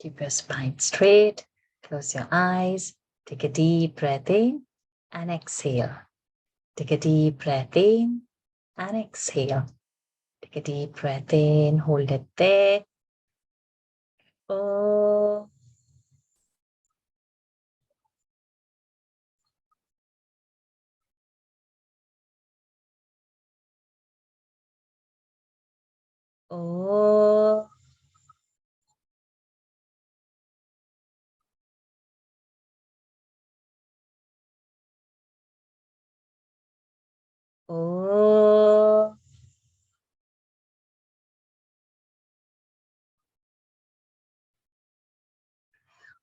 Keep your spine straight. Close your eyes. Take a deep breath in and exhale. Take a deep breath in and exhale. Take a deep breath in. Hold it there. Oh. Oh. Oh.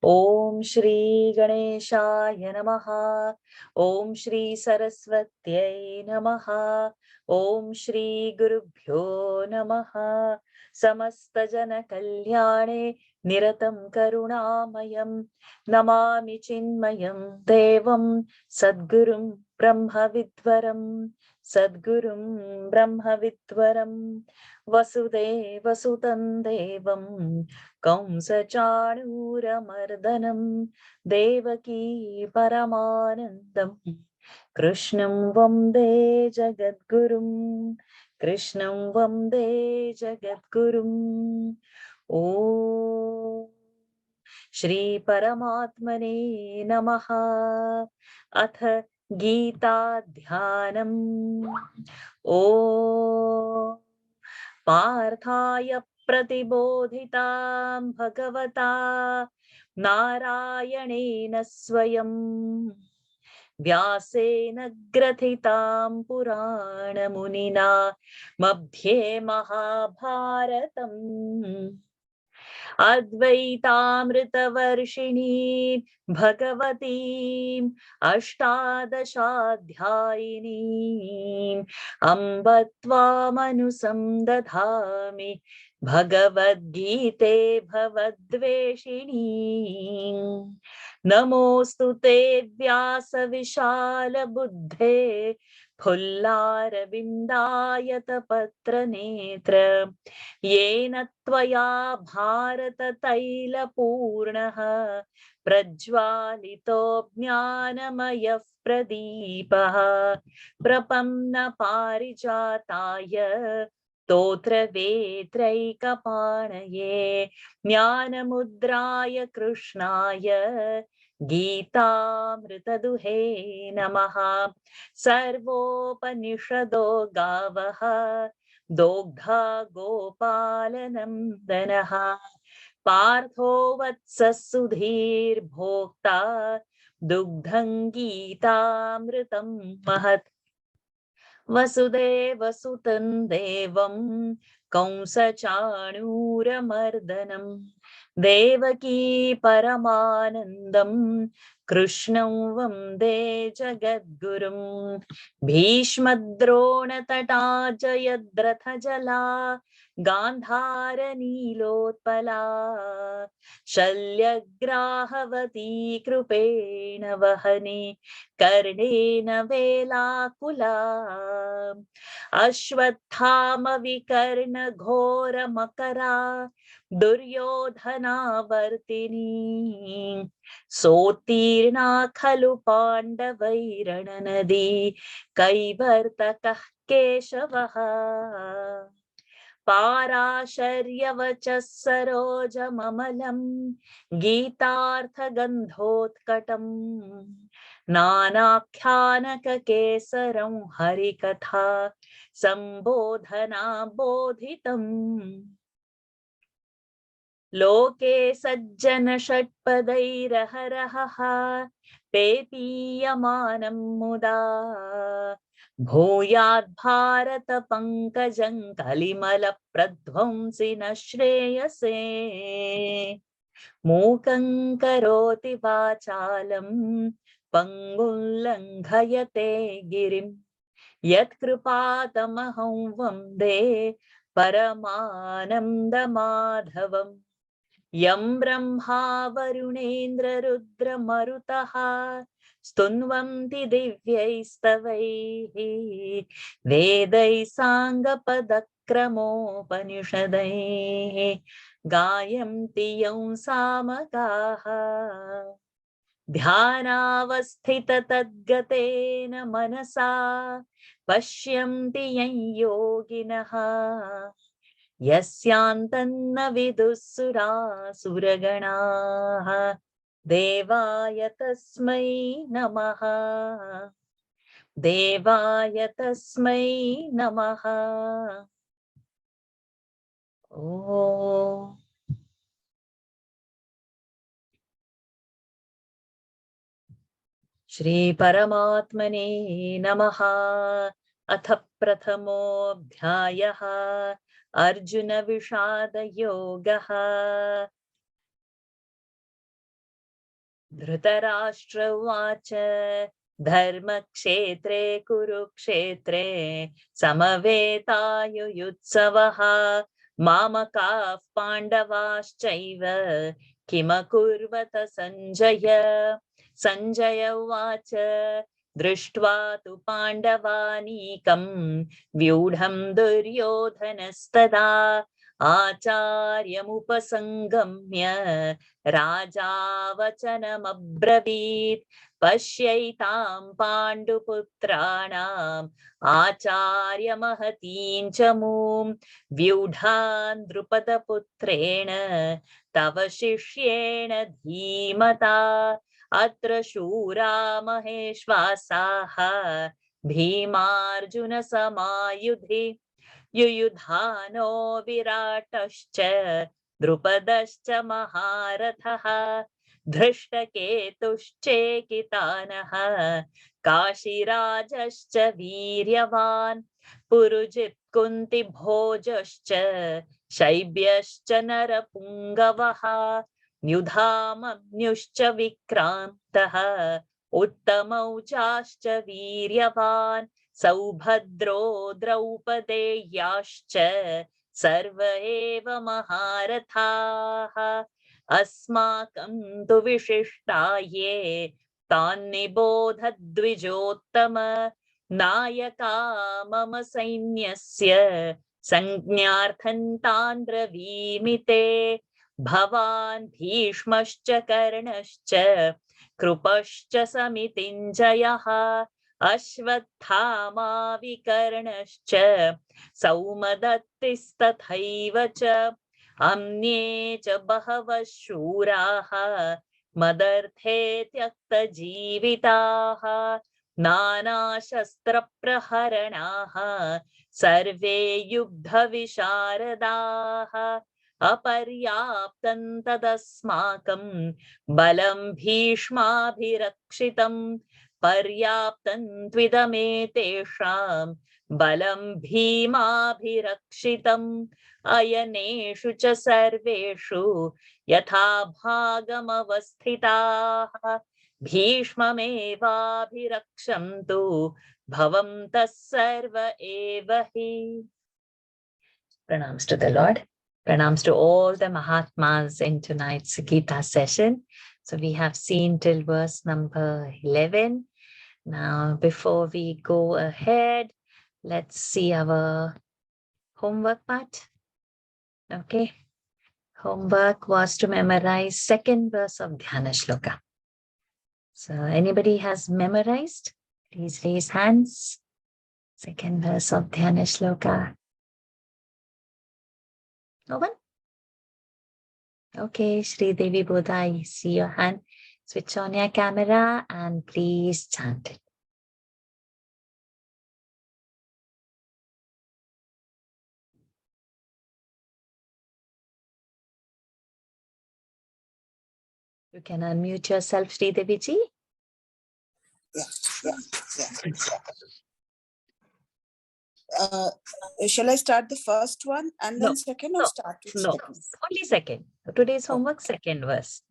Om Shri Ganeshaya Namaha. Om Shri Saraswatyai Namaha. Om Shri Gurubhyo Namaha. Samasta Jana Kalyane Niratam Karunamayam Namami Chinmayam Devam Sadgurum Brahma Vidvaram Sadgurum Brahma Vidvaram Vasudeva Sutan Devam कंसचाणूरमर्दनं Devaki परमानन्दं कृष्णं वन्दे जगद्गुरुं कृष्णं वन्दे जगद्गुरुम् ॐ श्री परमात्मने नमः। अथ गीता ध्यानम्। ॐ पार्थाय प्रतिबोधितां भगवता नारायणेन स्वयं व्यासेन ग्रथितां पुराणमुनिना मध्ये महाभारतम् अद्वैतामृतवर्षिणी भगवतीम् अष्टादशाध्यायिनीम् अम्ब त्वामनुसन्दधामि भगवद्गीते भवद्वेषिणी नमोऽस्तु ते व्यासविशालबुद्धे फुल्लारविन्दायतपत्रनेत्र येन त्वया भारततैलपूर्णः प्रज्वालितो ज्ञानमयः प्रदीपः प्रपन्नपारिजाताय स्तोत्रवेत्रैकपाणये ज्ञानमुद्राय कृष्णाय गीतामृतदुहे नमः। सर्वोपनिषदो गावः दोग्धा गोपालनन्दनः पार्थो वत्सः सुधीर्भोक्ता दुग्धं गीतामृतं महत् वसुदेवसुतं देवं कंसचाणूरमर्दनं देवकी परमानन्दं कृष्णं वन्दे जगद्गुरुं भीष्मद्रोणतटा जयद्रथजला गान्धारनीलोत्पला शल्यग्राहवती कृपेण वहने कर्णेन वेलाकुला अश्वत्थामविकर्णघोरमकरा दुर्योधनावर्तिनी सोत्तीर्णा खलु पाण्डवैरणनदी कैवर्तकः केशवः पाराशर्यवचः सरोजममलं गीतार्थगन्धोत्कटम् नानाख्यानककेसरं हरिकथा सम्बोधना बोधितम् लोके सज्जन षट्पदैरहरहः पेपीयमानं मुदा भूयात् भारत पंकजं कलिमलप्रध्वंसि न श्रेयसे मूकं करोति वाचालं पंगुं लङ्घयते गिरिं यत्कृपातमहं वन्दे परमानन्दमाधवम् यं ब्रह्मा वरुणेन्द्ररुद्रमरुतः स्तुन्वन्ति दिव्यैस्तवैः वेदैः साङ्गपदक्रमोपनिषदैः गायन्ति यं सामगाः ध्यानावस्थिततद्गतेन मनसा पश्यन्ति यं योगिनः यस्यान्तन्न विदुःसुरासुरगणाः देवाय तस्मै नमः देवाय तस्मै नमः ॐ श्री परमात्मने नमः अथ प्रथमोऽध्यायः अर्जुन विषाद योगः धृतराष्ट्र उवाच धर्मक्षेत्रे कुरुक्षेत्रे समवेतायुयुत्सवः मामकाः पाण्डवाश्चैव किमकुर्वत सञ्जय सञ्जय उवाच दृष्ट्वा तु पाण्डवानीकं व्यूढं दुर्योधनस्तदा आचार्यमुपसंगम्य राजा वचनमब्रवीत् पश्यैतां पाण्डुपुत्राणाम् आचार्यमहतीं च मूं व्यूढान् द्रुपदपुत्रेण तव शिष्येण धीमता अत्र शूरा महेश्वासाः भीमार्जुनसमायुधि युयुधानो विराटश्च द्रुपदश्च महारथः धृष्टकेतुश्चेकितानः काशीराजश्च वीर्यवान् पुरुजित् कुन्तिभोजश्च शैब्यश्च नरपुङ्गवः युधामन्युश्च विक्रान्तः उत्तमौजाश्च वीर्यवान् सौभद्रो द्रौपदेयाश्च सर्व एव महारथाः अस्माकं तु विशिष्टाये तान्निबोध द्विजोत्तम नायका मम सैन्यस्य संज्ञार्थं तान् ब्रवीमि ते भवान् भीष्मश्च कर्णश्च कृपश्च समितिञ्जयः अश्वत्थामा विकर्णश्च सौमदत्तिस्तथैव च अन्ये च बहवः शूराः मदर्थे त्यक्तजीविताः नानाशस्त्रप्रहरणाः सर्वे युद्धविशारदाः अपर्याप्तं तदस्माकं बलं भीष्माभिरक्षितं पर्याप्तं त्विदमेतेषां बलं भीमाभिरक्षितम् अयनेषु च सर्वेषु यथा भागमवस्थिताः भीष्ममेवाभिरक्षन्तु भवन्तः सर्व एव हि. Pranams to the Lord. Pranams to all the Mahatmas in tonight's Gita session. So we have seen till verse number 11. Now, before we go ahead, let's see our homework part. Okay. Homework was to memorize second verse of Dhyana Shloka. So anybody has memorized? Please raise hands. Second verse of Dhyana Shloka. No one? Okay, Shri Devi Bodha, I see your hand. Switch on your camera and please chant it. You can unmute yourself, Shri Devi ji. Shall I start the first one and then second, or start with second? Only second. Today's homework, second verse.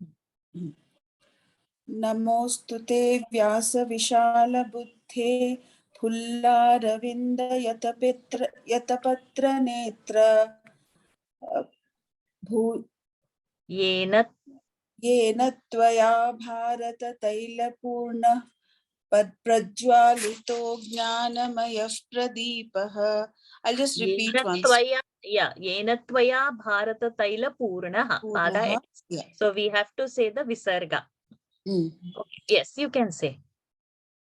Namostu te vyasa vishala buddhe phullarvinda yatapatra netra Yena tvaya bharata tailapurna prajwalito jnanamayah pradipah. I'll just repeat once. Yeah, yena tvaya bharata taila purnaha. Pada Purnaha. ends. Yeah. So we have to say the visarga. Okay. Yes, you can say.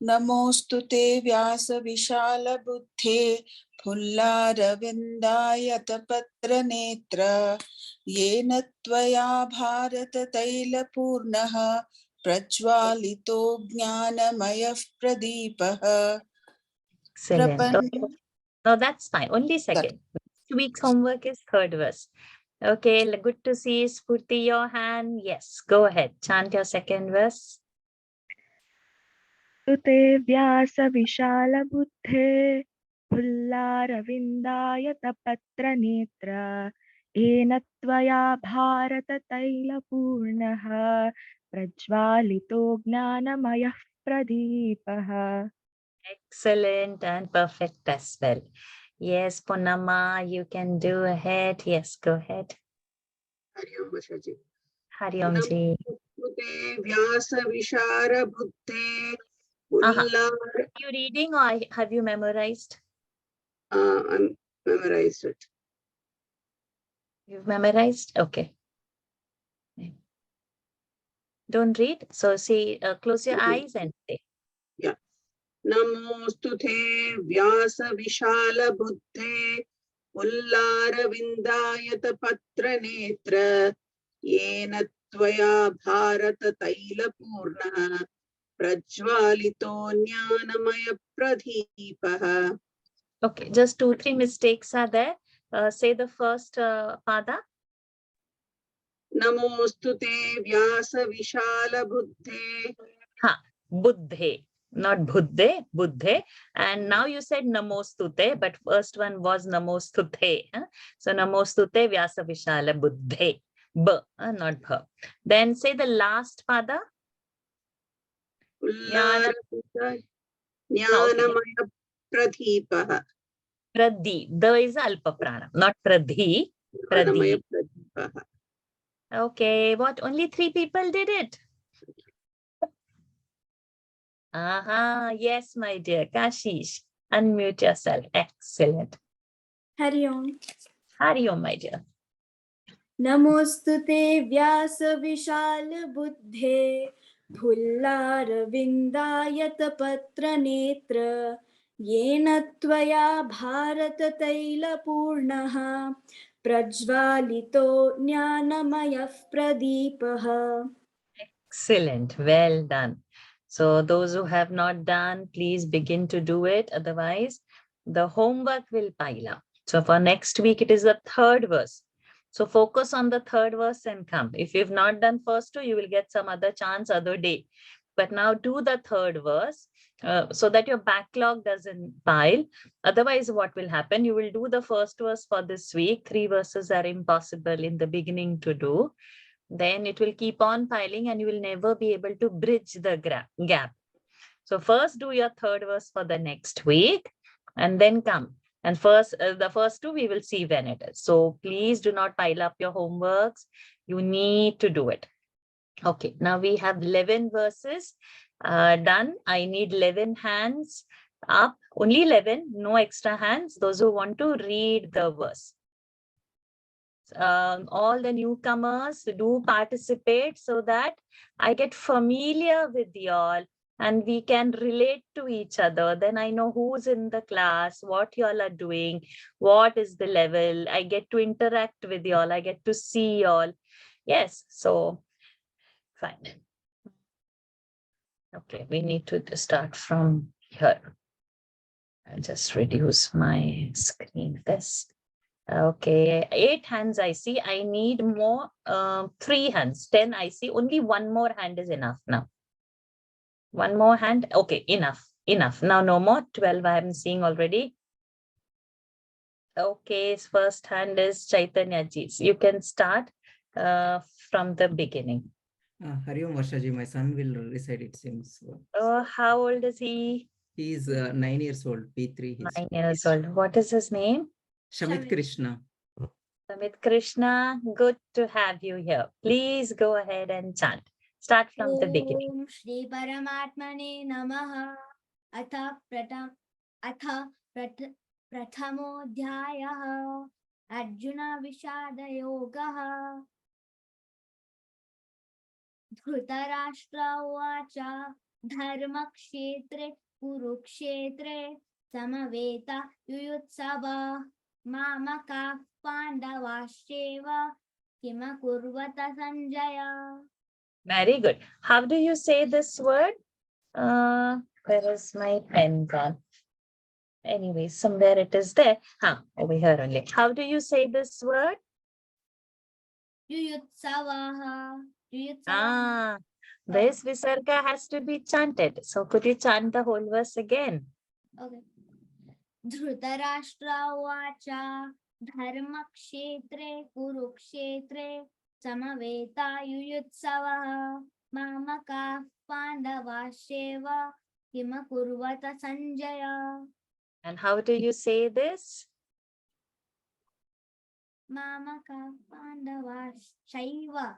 नमोस्तु ते व्यास विशाल बुद्धे फुल्लारविन्दायत पत्र नेत्र येन त्वया Bharata तैलपूर्णः प्रज्वालितो ज्ञानमयः प्रदीपः Excellent. Okay. No, that's fine. Only second. Next week's homework is third verse. Okay, good to see Spurti, your hand. Yes, go ahead. Chant your second verse. सुते व्यासविशालबुद्धे फुल्लारविन्दायतपत्रनेत्र येन त्वया भारततैलपूर्णः प्रज्वालितो ज्ञानमयः प्रदीपः. Excellent and perfect as well. Yes, Purnama, you can do ahead. Yes, go ahead. Hariom वर्षाजी. Hari Om ji. नमोस्तुते व्यास विशार बुद्धे Are उल्लार. you reading or have you memorized? I'm memorized it. You've memorized? Okay. Don't read. So see, close your eyes and say. Yeah. नमोस्तुते व्यास विशाल बुद्धे उल्लार विन्दायत पत्र नेत्र येन त्वया भारत तैल पूर्णः प्रज्वालितो ज्ञानमय प्रदीपः. Okay, just 2-3 mistakes are there. Say the first pada. नमोस्तुते व्यास विशाल बुद्धे. Ha, buddhe, not buddhe, buddhe. And now you said namostute, but first one was namostute. Huh? So namostute vyasa vishala buddhe. B, not bha. Then say the last pada. Jnana, ज्ञानमय प्रदीपः. pradhi. The is alpa prana, not pradhi. ज्ञानमय Pradhi. प्रदीपः. Okay, what? Only 3 people did it. Aha, yes, my dear Kashish. Unmute yourself. Excellent. Hari Om. Hari Om, my dear. नमोस्तुते व्यास विशाल बुद्धे फुल्लार विन्दायत पत्र नेत्र येन त्वया Bharata तैलपूर्णः प्रज्वालितो ज्ञानमयः प्रदीपः. Excellent. Well done. So those who have not done, please begin to do it. Otherwise, the homework will pile up. So for next week, it is the third verse. So focus on the third verse and come. If you've not done first two, you will get some other chance other day. But now do the third verse so that your backlog doesn't pile. Otherwise, what will happen? You will do the first verse for this week. 3 verses are impossible in the beginning to do. Then it will keep on piling and you will never be able to bridge the gap. So first do your third verse for the next week and then come. And first, the first 2, we will see when it is. So please do not pile up your homeworks. You need to do it. Okay, now we have 11 verses done. I need 11 hands up, only 11, no extra hands. Those who want to read the verse. All the newcomers do participate so that I get familiar with y'all and we can relate to each other. Then I know who's in the class, what y'all are doing, what is the level. I get to interact with y'all. I get to see y'all. Yes, so fine. Okay, we need to start from here. I'll just reduce my screen this. Okay, 8 hands I see. I need more, 3 hands, 10 I see. Only one more hand is enough now. One more hand. Okay, enough, enough. Now no more, 12 I am seeing already. Okay, first hand is Chaitanya ji. You can start from the beginning. Hari Om Varshaji, my son will recite it seems. Oh, how old is he? He is 9 years old, P3. 9 years old. What is his name? Shamit Krishna. Samit Krishna, good to have you here. Please go ahead and chant. Start from the beginning. Om Shri Paramatmane Namaha. Atha Prathamodhyayah Arjuna Vishada Yogaha. Dhritarashtra Uvacha Dharmakshetre Kurukshetre Samaveta Yuyutsava Mamaka Pandavasheva Kima Kurvata Sanjaya. Very good. How do you say this word? Where is my pen gone? Anyway, somewhere it is there. Over here only. How do you say this word? Yuyutsavaha. This visarga has to be chanted. So could you chant the whole verse again? Okay. Dhritarashtra Uvacha Dharmakshetre Kurukshetre Samaveta Yuyutsavaha Mamaka Pandavasheva Kima Kurvata Sanjaya. And how do you say this? Mamaka Pandavashaiva.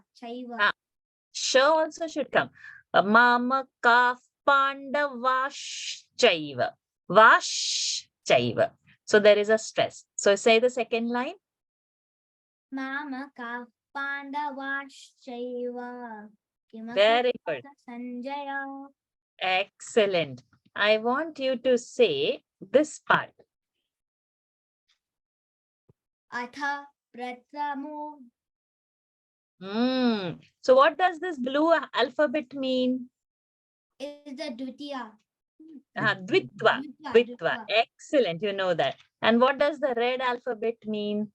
Sh also should come. Mamaka Pandavash-chaiva. Vash-chaiva. So there is a stress. So say the second line. Mamaka Pandavashaiva Kima Very good. Kurvata Sanjaya. Excellent. I want you to say this part. Atha Prathamo. So what does this blue alphabet mean? Is the Dvitiya. Dvitva. Dvitva. Excellent. You know that. And what does the red alphabet mean?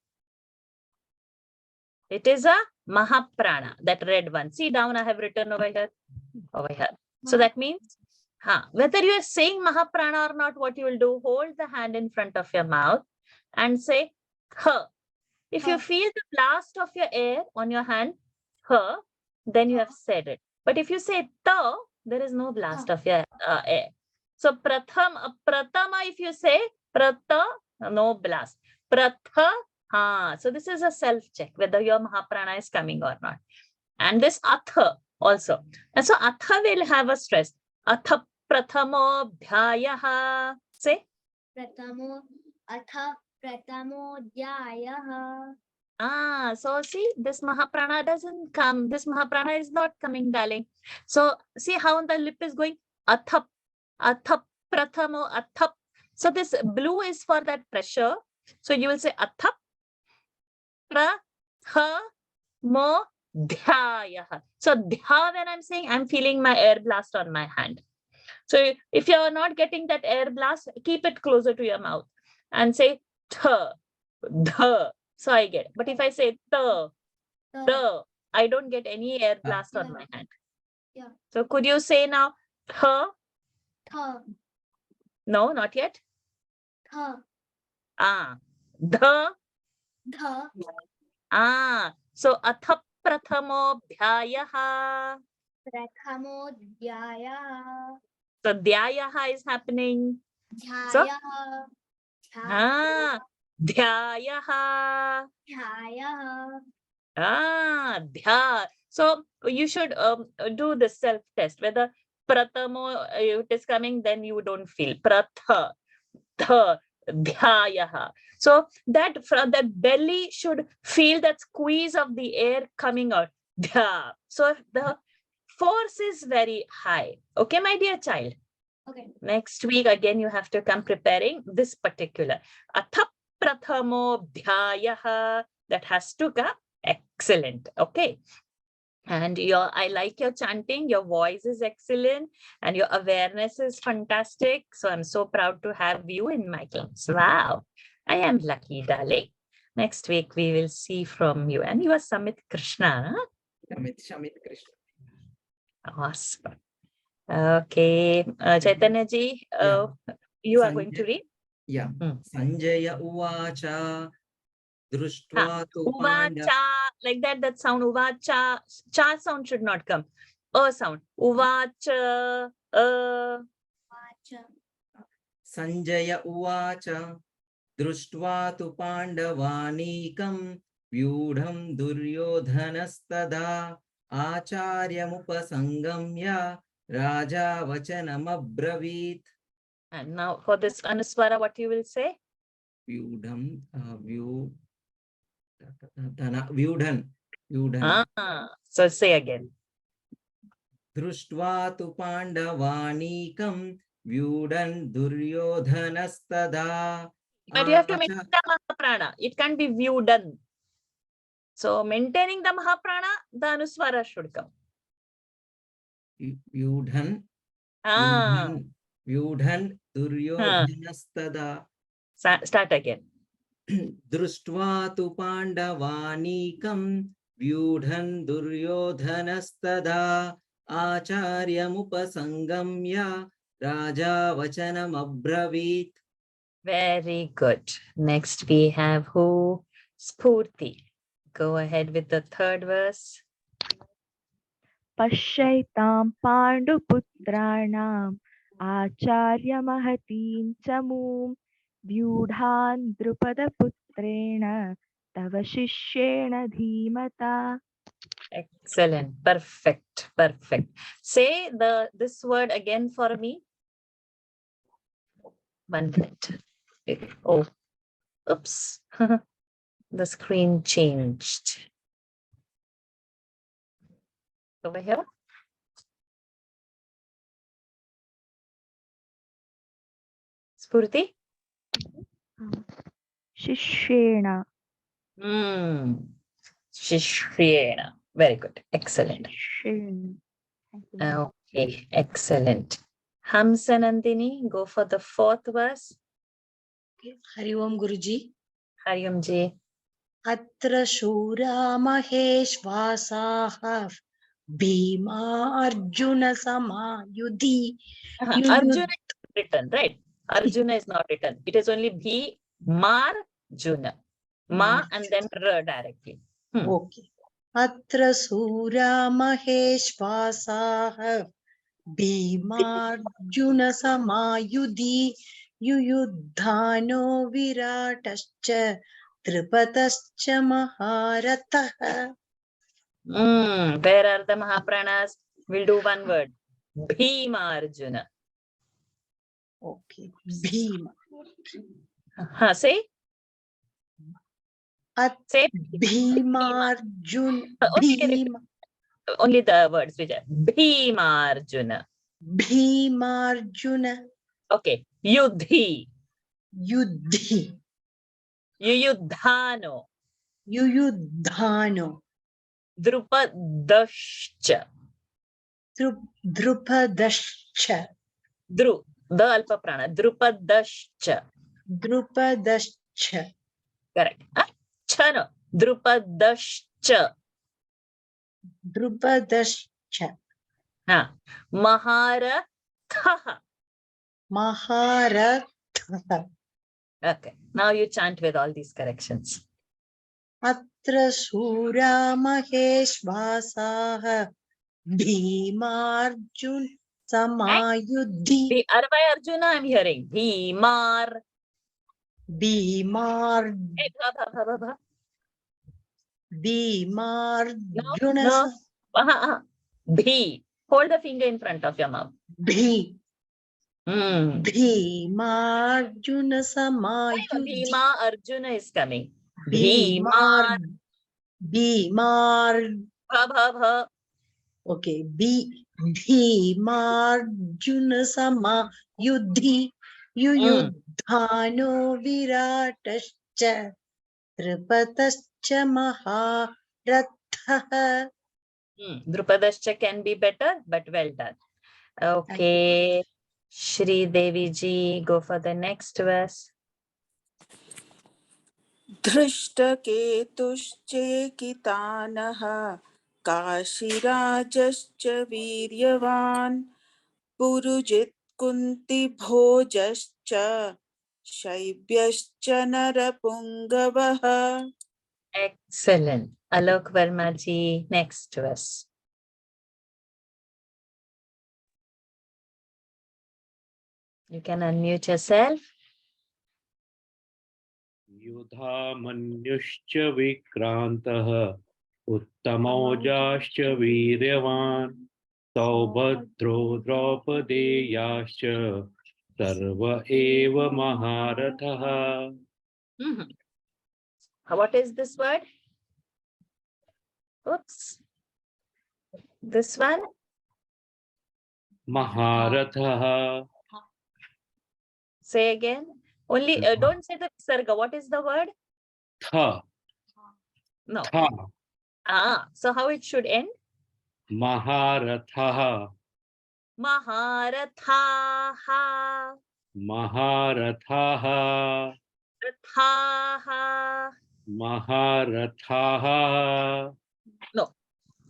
It is a Mahaprana, that red one. See down, I have written over here. Over here. So that means, whether you are saying Mahaprana or not, what you will do, hold the hand in front of your mouth and say, Ha. If you feel the blast of your air on your hand, Ha, then you have said it. But if you say Ta, there is no blast of your air. So pratama, if you say prata, no blast. Pratha, so this is a self-check, whether your Mahaprana is coming or not. And this Atha also. And so Atha will have a stress. Atha prathamo dhyayaha. Say. Atha pratamo dhyayaha. So see, this Mahaprana doesn't come. This Mahaprana is not coming, darling. So see how the lip is going. Athap, athap, prathamo, athap. So this blue is for that pressure. So you will say athap, prathamo, dhyayaha. So dhya, when I'm saying, I'm feeling my air blast on my hand. So if you are not getting that air blast, keep it closer to your mouth and say th, dh. So I get. But if I say th, I don't get any air blast on my hand. Yeah. So could you say now th? No, not yet. Dh. So athap prathamo dhyayaha. Prathamo dhyayaha. So dhyayaha is happening. Dhyayaha. Dhyayaha. Dhyayaha. So you should do the self-test. Whether prathamo it is coming, then you don't feel. Pratha, tha, dhyayaha. So that belly should feel that squeeze of the air coming out. Dhya. So the force is very high. Okay, my dear child. Okay. Next week, again, you have to come preparing this particular. Athap prathamo dhyayaha. That has to come. Excellent. Okay. And I like your chanting. Your voice is excellent. And your awareness is fantastic. So I'm so proud to have you in my class. Wow. I am lucky, darling. Next week, we will see from you. And you are Samit Krishna. Huh? Shamit Krishna. Awesome. Okay. Chaitanya ji, you are going to read? Yeah. Sanjaya Uvacha Drushtva tu Uvacha, like that sound, Uvacha. Cha sound should not come. Sound. Uvacha. Sanjaya Uvacha Drushtva tu Pandavanikam Vyudham Duryodhanastada Acharyamupasangamya Raja Vachanam Abravit. And now for this Anuswara, what you will say? Vyudham, Dhana, Vyudhan. Vyudhan. So say again. Drishtva tu Pandavanekam Vyudhan Duryodhanastada. But you have to maintain the Mahaprana. It can't be Vyudan. So maintaining the Mahaprana, the Anuswara should come. Vyudhan. Ah. Vyudhan Duryodhanastada. Start again. Drishtva tu Pandavanekam Vyudhan Duryodhanastada Acharyam Raja Vachanam Abravit. Very good. Next we have who? Spurti. Go ahead with the third verse. Pashyaitam Panduputranam Acharya Mahatim Chamum Vyudhan Drupada Putrena Tava Shishyena Dhimata. Excellent. Perfect. Perfect. Say this word again for me. 1 minute. Oh, oops. The screen changed. Over here. Spurti? Shishyena. Shishyena. Very good. Excellent. Shishyena. Thank you. Okay, excellent. Hamsanandini, go for the fourth verse. Hari Om Guruji. Hari Om Ji. Atra Shura Maheshvasaha Bhima Arjuna Samayudhi. Arjuna is written, right? Arjuna is not written. It is only Bhimarjuna. Ma and then R directly. Okay. Atra Shura Maheshvasaha Bhima Arjuna Samayudhi Yuyudhano Viratascha Tripatascha Maharatah. Where are the Mahapranas? We'll do one word. Bhimarjuna. Okay. Bhima. Say. Say. Bhimarjuna. Bhima. Only the words which are Bhimarjuna. Bhimarjuna. Okay. Yudhi. Yudhi. Yuyudhano. Yuyudhano. Drupadashcha. Drupadashcha. The alpa prana. Drupadashcha. Drupadashcha. Correct. Chano. Drupadashcha. Drupadashcha. Maharatha. Maharatha. Okay. Now you chant with all these corrections. Atra Shura Maheshvasaha Bhimarjun Samayudhi. Arvai Arjuna I'm hearing. Bhimar. Bhimar. Bhimarjuna. No. Bhi. Hold the finger in front of your mouth. Bhi. Bhimarjuna Samayudhi. Bhima Arjuna is coming. Bhimar. Bhimar. Bha. Okay. Bhimarjuna Samayudhi. Yuyudhano Viratascha Tripatascha Maharatha. Drupadascha can be better, but well done. Okay. Shri Devi ji, go for the next verse. धृष्टकेतुश्चेकितानः काशीराजश्च वीर्यवान् पुरुजित् कुन्तिभोजश्च शैब्यश्च नरपुङ्गवः. Excellent. Alok Verma ji, next verse. You can unmute yourself. युधामन्युश्च विक्रान्तः उत्तमौजाश्च वीर्यवान् सौभद्रो द्रौपदेयाश्च सर्व एव महारथः. What is this word? Oops. This one? Maharatha. Say again. Only don't say the visarga. What is the word? Tha. No. Tha. So how it should end? Maharatha. Maharathaha. Maharatha. Rathaha. Maharatha. No.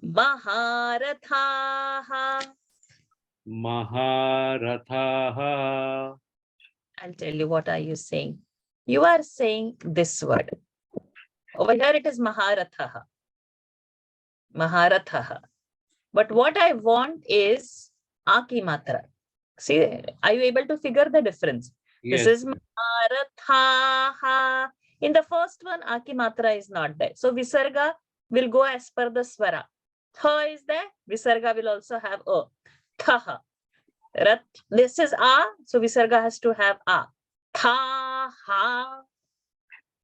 Maharathaha. Maharatha. I'll tell you what are you saying. You are saying this word. Over here it is Maharathaha. Maharathaha. But what I want is Aki Matra. See, are you able to figure the difference? Yes. This is Maharathaha. In the first one, Aki Matra is not there. So Visarga will go as per the Swara. Tha is there. Visarga will also have A. Thaha. Rat. This is A. So Visarga has to have A. Thaha.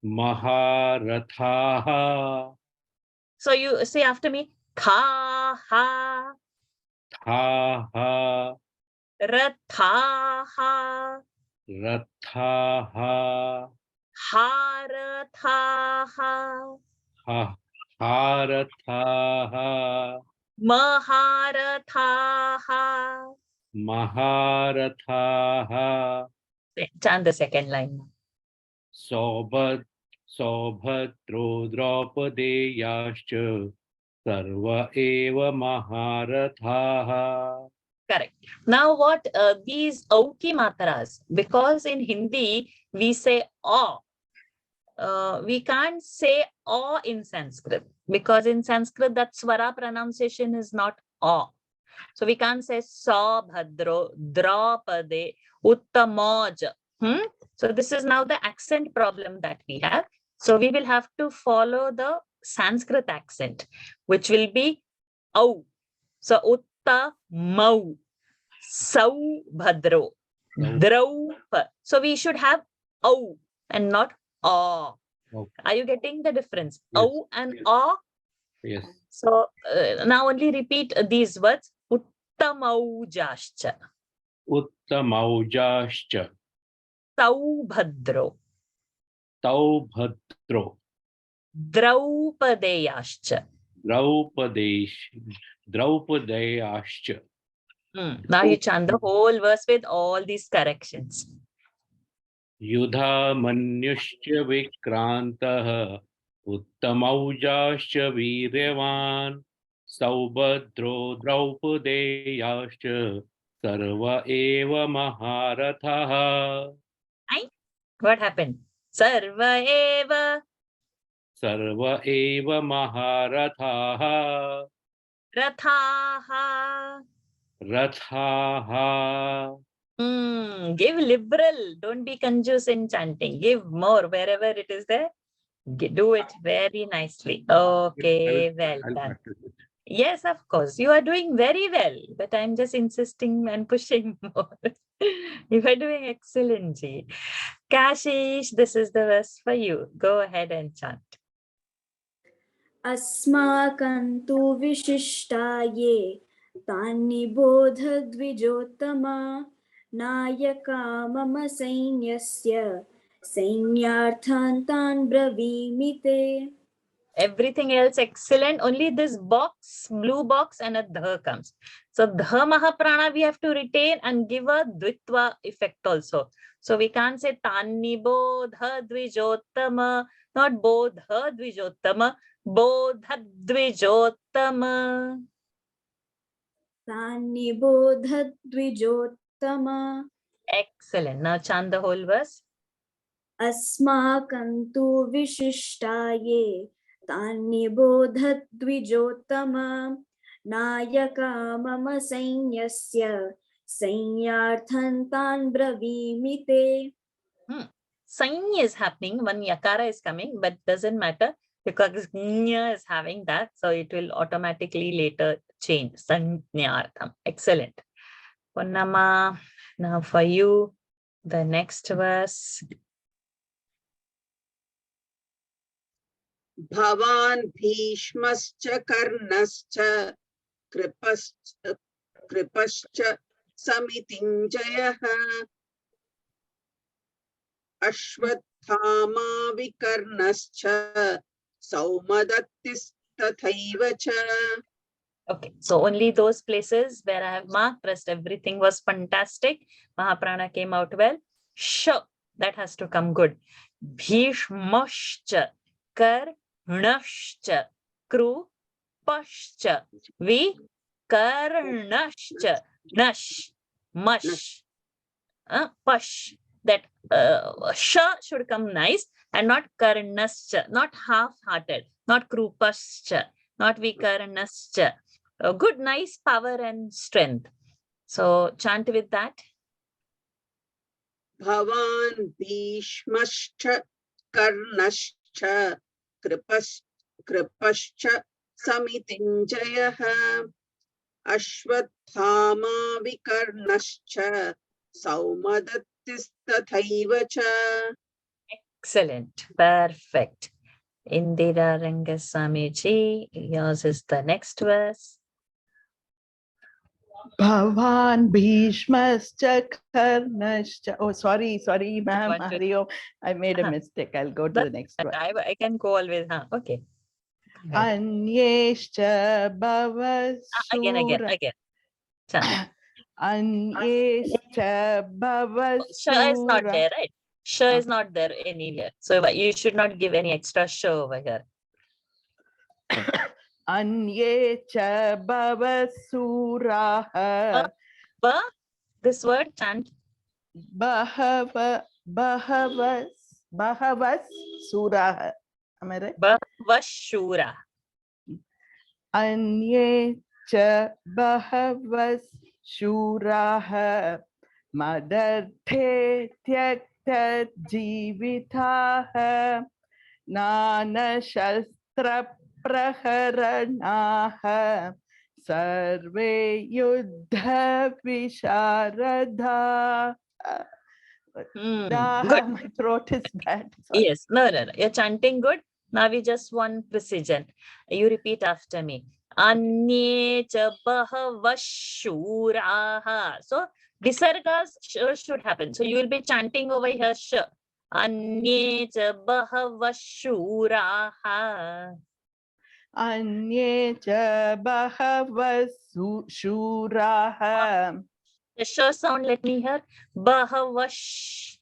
Maharatha. So you say after me. Thaha. Thaha. Rathaha. Rathaha. Harathaha. Harathaha. Maharathaha. Maharathaha. Chant the second line. Saubhatro Draupadeyascha Sarva eva Maharathaha. Correct. Now what these Auki matras, because in Hindi we say O. We can't say O in Sanskrit because in Sanskrit that swara pronunciation is not O. So we can't say Saubhadro, Draupade, Uttamoj. So this is now the accent problem that we have. So we will have to follow the Sanskrit accent, which will be Au. So Uttamau, Saubhadro, Draupa. So we should have Au and not O. Okay. Are you getting the difference? Yes. Au and O. Yes. So now only repeat these words. Uttamaujascha. Uttamaujascha. Saubhadro. Taubhadro. Draupadeyascha. Draupadeyascha. Now you chant the whole verse with all these corrections. Yudha manyuscha vikrantah Uttamaujascha viryavan Saubhadro Draupadeyascha Sarva eva Maharathaha. What happened? Sarva eva. Sarva eva Maharathaha. Rathaha. Rathaha. Give liberal. Don't be confused in chanting. Give more wherever it is there. Do it very nicely. Okay, well I'll done. practice it. Yes, of course. You are doing very well, but I'm just insisting and pushing more. You are doing excellent, Ji. Kashish, this is the verse for you. Go ahead and chant. अस्माकं तु विशिष्टाये तानि बोधद्विजोत्तमा नायका मम सैन्यस्य सैन्यार्थान् तान् ब्रवीमि ते. Everything else excellent. Only this box, blue box, and a dha comes. So dha mahaprana we have to retain and give a dvitva effect also. So we can't say tani bodha dvijottama, not bodha dvijottama, bodha dvijottama. तानि बोधद्विजोत्तमा. Excellent. Now chant the whole verse. अस्माकं तु विशिष्टाये तानि बोधद्विजोत्तमा नायका मम सैन्यस्य सैन्यार्थान् तान् ब्रवीमि ते. Sainya is happening, one yakara is coming, but doesn't matter because nya is having that, so it will automatically later change. Sanyartham. Excellent. Purnama, now for you, the next verse. भवान् भीष्मश्च कर्णश्च कृपश्च समितिञ्जयः अश्वत्थामा विकर्णश्च सौमदत्तिस्तथैव च. Okay, so only those places where I have marked, rest everything was fantastic. Mahaprana came out well. Sh, that has to come good. Bhishmascha, Karnascha, Krupascha, Vikarnascha, Nash, Mush, Pash. That sh should come nice and not Karnascha, not half-hearted, not Krupascha, not Vikarnascha. Good, nice power and strength. So chant with that. भवान् भीष्मश्च कर्णश्च कृपश्च समितिञ्जयः अश्वत्थामा विकर्णश्च सौमदत्तिस्तथैव च. Excellent. Perfect. Indira Rangasamy ji, yours is the next verse. Bhavan Bhishmascha Karnascha. Oh, sorry, ma'am. One, two, Hari Om. I made a mistake. I'll go to the next one. I can go always. Okay. Anyescha Bhavasura. Again. Chant. Anyescha Sha is not Bhavasura. there, right? Sha is not there anywhere. So you should not give any extra sha over here. Anyescha Bhavasuraha. This word chant. Bahavas Suraha. Am I right? Bhavashura. Anye cha bahavas shuraha madarte tyakta jivitaha nana shastra praharanaha sarve yuddha visharadha. Good. My throat is bad. Sorry. Yes, no. You're chanting good. Now we just want precision. You repeat after me. Anye cha bahavashuraha. So visargas should happen. So you will be chanting over here sh. Anye cha bahavashuraha. Anye cha bahavashuraha. The sh sound, let me hear. Bahavash.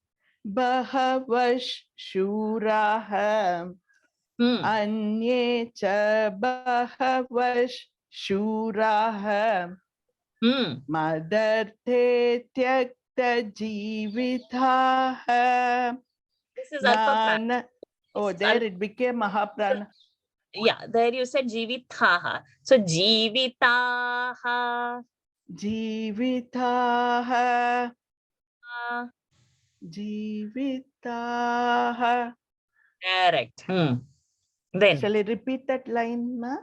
Bahavash shuraha. Anye cha bahavash shuraha. Madarte tyakta jivitaha. This is Alpa. Oh, there it became Mahaprana. Yeah, there you said jivitaha. So jivitaha. Jivitaha. Jivitaha. Correct. Then. Shall I repeat that line, ma?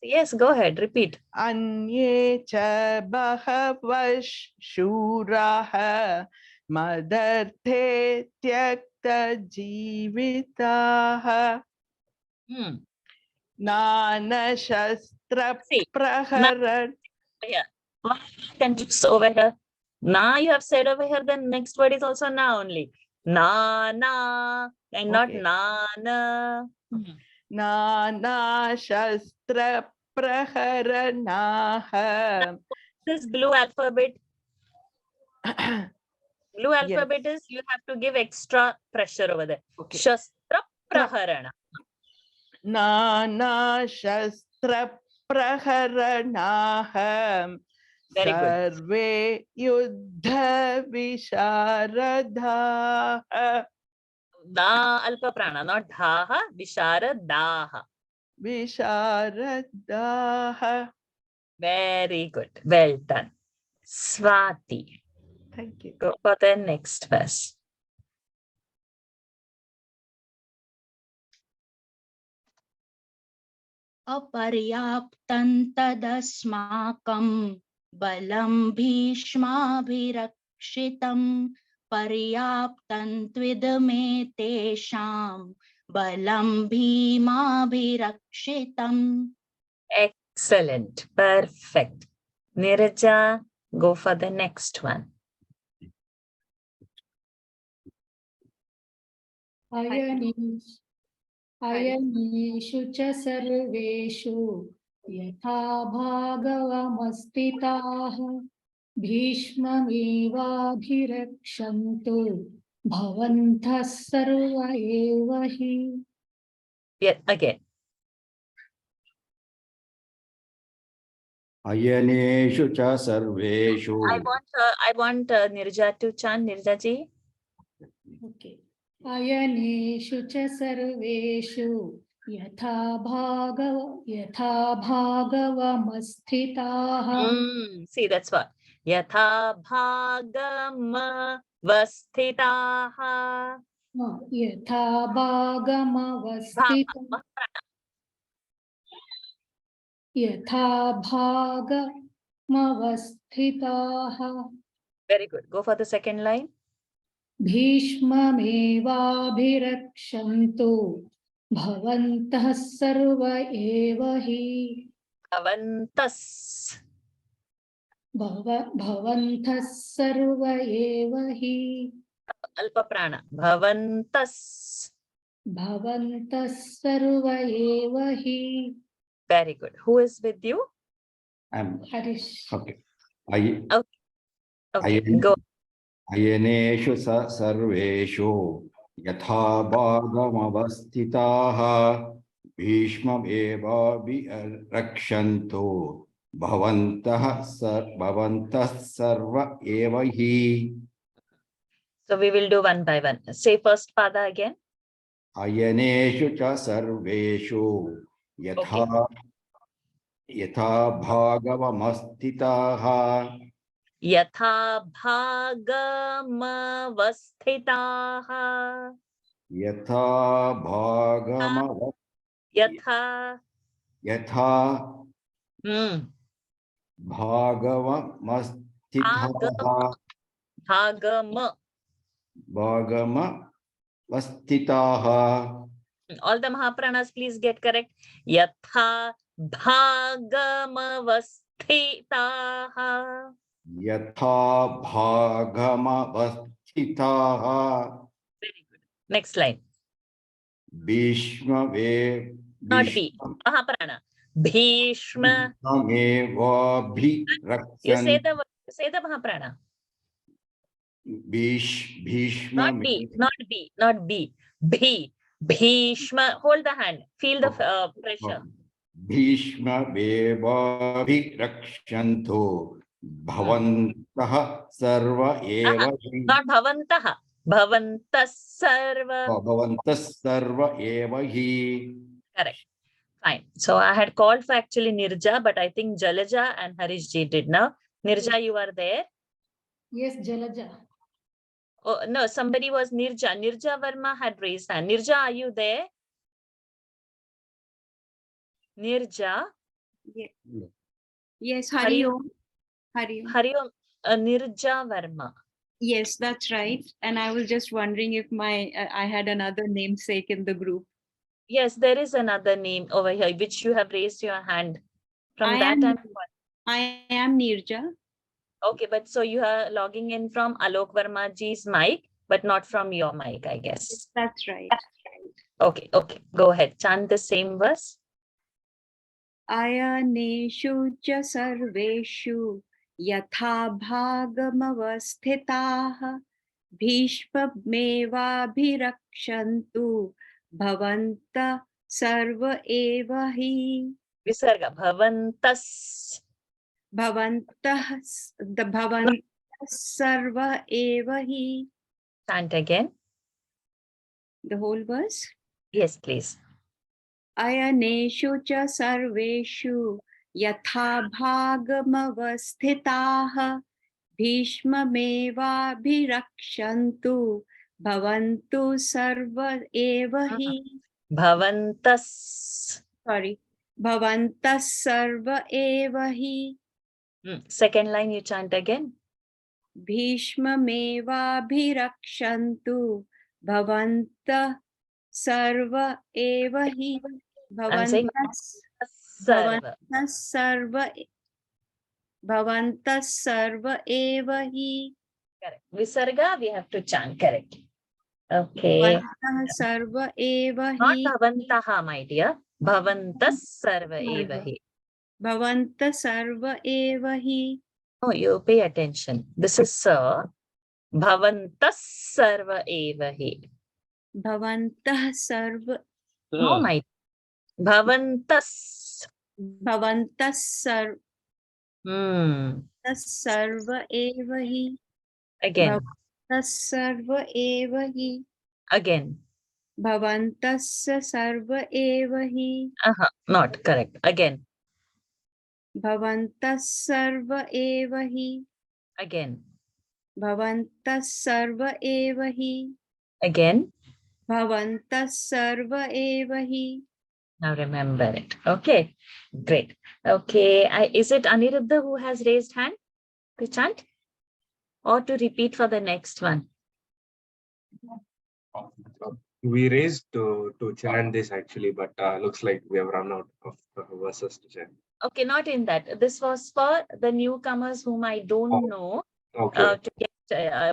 Yes, go ahead, repeat. Anye cha bahavash shuraha madarte tyakta jivitaha. Nana shastra praharan. Yeah. Over here. Na you have said over here, the next word is also na only. Na and not nana. Nana shastra praharanaha. This blue alphabet. Blue alphabet is you have to give extra pressure over there. Okay. Shastra praharana. Nana shastra praharanaha. Sarve yuddha visharadha. Da alpa prana, not dhaha, visharadaha. Visharadaha. Very good. Well done. Swati. Thank you. Go for the next verse. अपर्याप्तं तदस्माकं बलं भीष्माभिरक्षितं पर्याप्तं त्विदमे तेषां balam bhimabhirakshitam. Excellent. Perfect. Niraja, go for the next one. अयनेषु च सर्वेषु यथा भागवमस्थिताः भीष्ममेवाभिरक्षन्तु भवन्तः सर्व एव हि. Yet again. Ayaneshu cha sarveshu. I want Nirja to chant. Nirja ji. Okay. अयनेषु च सर्वेषु यथा भागवमस्थिताः. See, that's what. Yatha bhagam vasthitaha. यथा भागमवस्थिताः. यथा भागमवस्थिताः. Very good. Go for the second line. भीष्ममेवाभिरक्षन्तु भवन्तः सर्व एव हि. भवन्तः सर्व एव हि. Alpa prana. Bhavantas. भवन्तः सर्व एव हि. Very good. Who is with you? Harish. Okay. Okay, go. Ayaneshu sarveshu yatha bhagamavastitaha bhishmam eva rakshantu bhavantah sarva eva hi. So we will do one by one. Say first pada again. Ayaneshu cha sarveshu yatha bhagavamastitaha. Yatha bhagamavasthitaha. Yatha Yatha. bhagavamastitaha. Bhagamavastitaha. All the Mahapranas, please get correct. Yatha bhagamavasthitaha. Yatha bhagamavastitaha. Very good. Next line. Bhishma Not B. Mahaprana. Bhishma. You say the word. Say the Mahaprana. Bhishma. Not B. Not B. Not B. B. Bhishma. Hold the hand. Feel the pressure. Bhishma rakshantu bhavantah sarva eva hi. Not bhavantaha. Bhavantas sarva. Bhavantas sarva eva hi. Correct. Fine. So I had called for actually Nirja, but I think Jalaja and Harish ji did now. Nirja, you are there? Yes, Jalaja. Oh, no, somebody was Nirja. Nirja Verma had raised hand. Nirja, are you there? Nirja? Yes, Hari Om. Hari Om. Hari Om. Nirja Verma. Yes, that's right. And I was just wondering if I had another namesake in the group. Yes, there is another name over here, which you have raised your hand. From I am Nirja. Okay, but so you are logging in from Alok Verma ji's mic, but not from your mic, I guess. Yes, that's right. Okay, go ahead. Chant the same verse. Ayaneshu cha sarveshu yatha bhagamavasthitaha bhishmamevabhirakshantu bhavanta sarva eva hi. Visarga. Bhavantas. Bhavantah sarva eva hi. Chant again. The whole verse? Yes, please. Ayaneshu cha sarveshu yatha bhagamavasthitaha bhishmamevabhirakshantu bhavantu sarva eva hi. Bhavantas. Sorry. Bhavantas sarva eva hi. Second line you chant again. Bhishmamevabhirakshantu bhavanta sarva eva hi. I'm saying sarva. Bhavantas sarva eva hi. Correct. Visarga, we have to chant. Correct. Okay. Bhavantah sarva eva Not hi. bhavantaha, my dear. Bhavantas sarva eva hi. Bhavanta sarva eva hi. Oh, you pay attention. This is sir. Bhavantas sarva eva hi. Bhavantah sarva. Oh, my. Bhavantas. Bhavantas sarva. Sarva eva hi. Again. Bhavantas sarva eva hi. Again. Bhavantasya sarva eva hi. Not correct. Again. Bhavantas sarva eva hi. Again. Bhavantas sarva eva hi. Again. Bhavantas sarva eva hi. Now remember it. Okay. Great. Okay. Is it Aniruddha who has raised hand to chant? Or to repeat for the next one? We raised to chant this actually, but looks like we have run out of verses to chant. Okay, not in that. This was for the newcomers whom I don't know. Okay.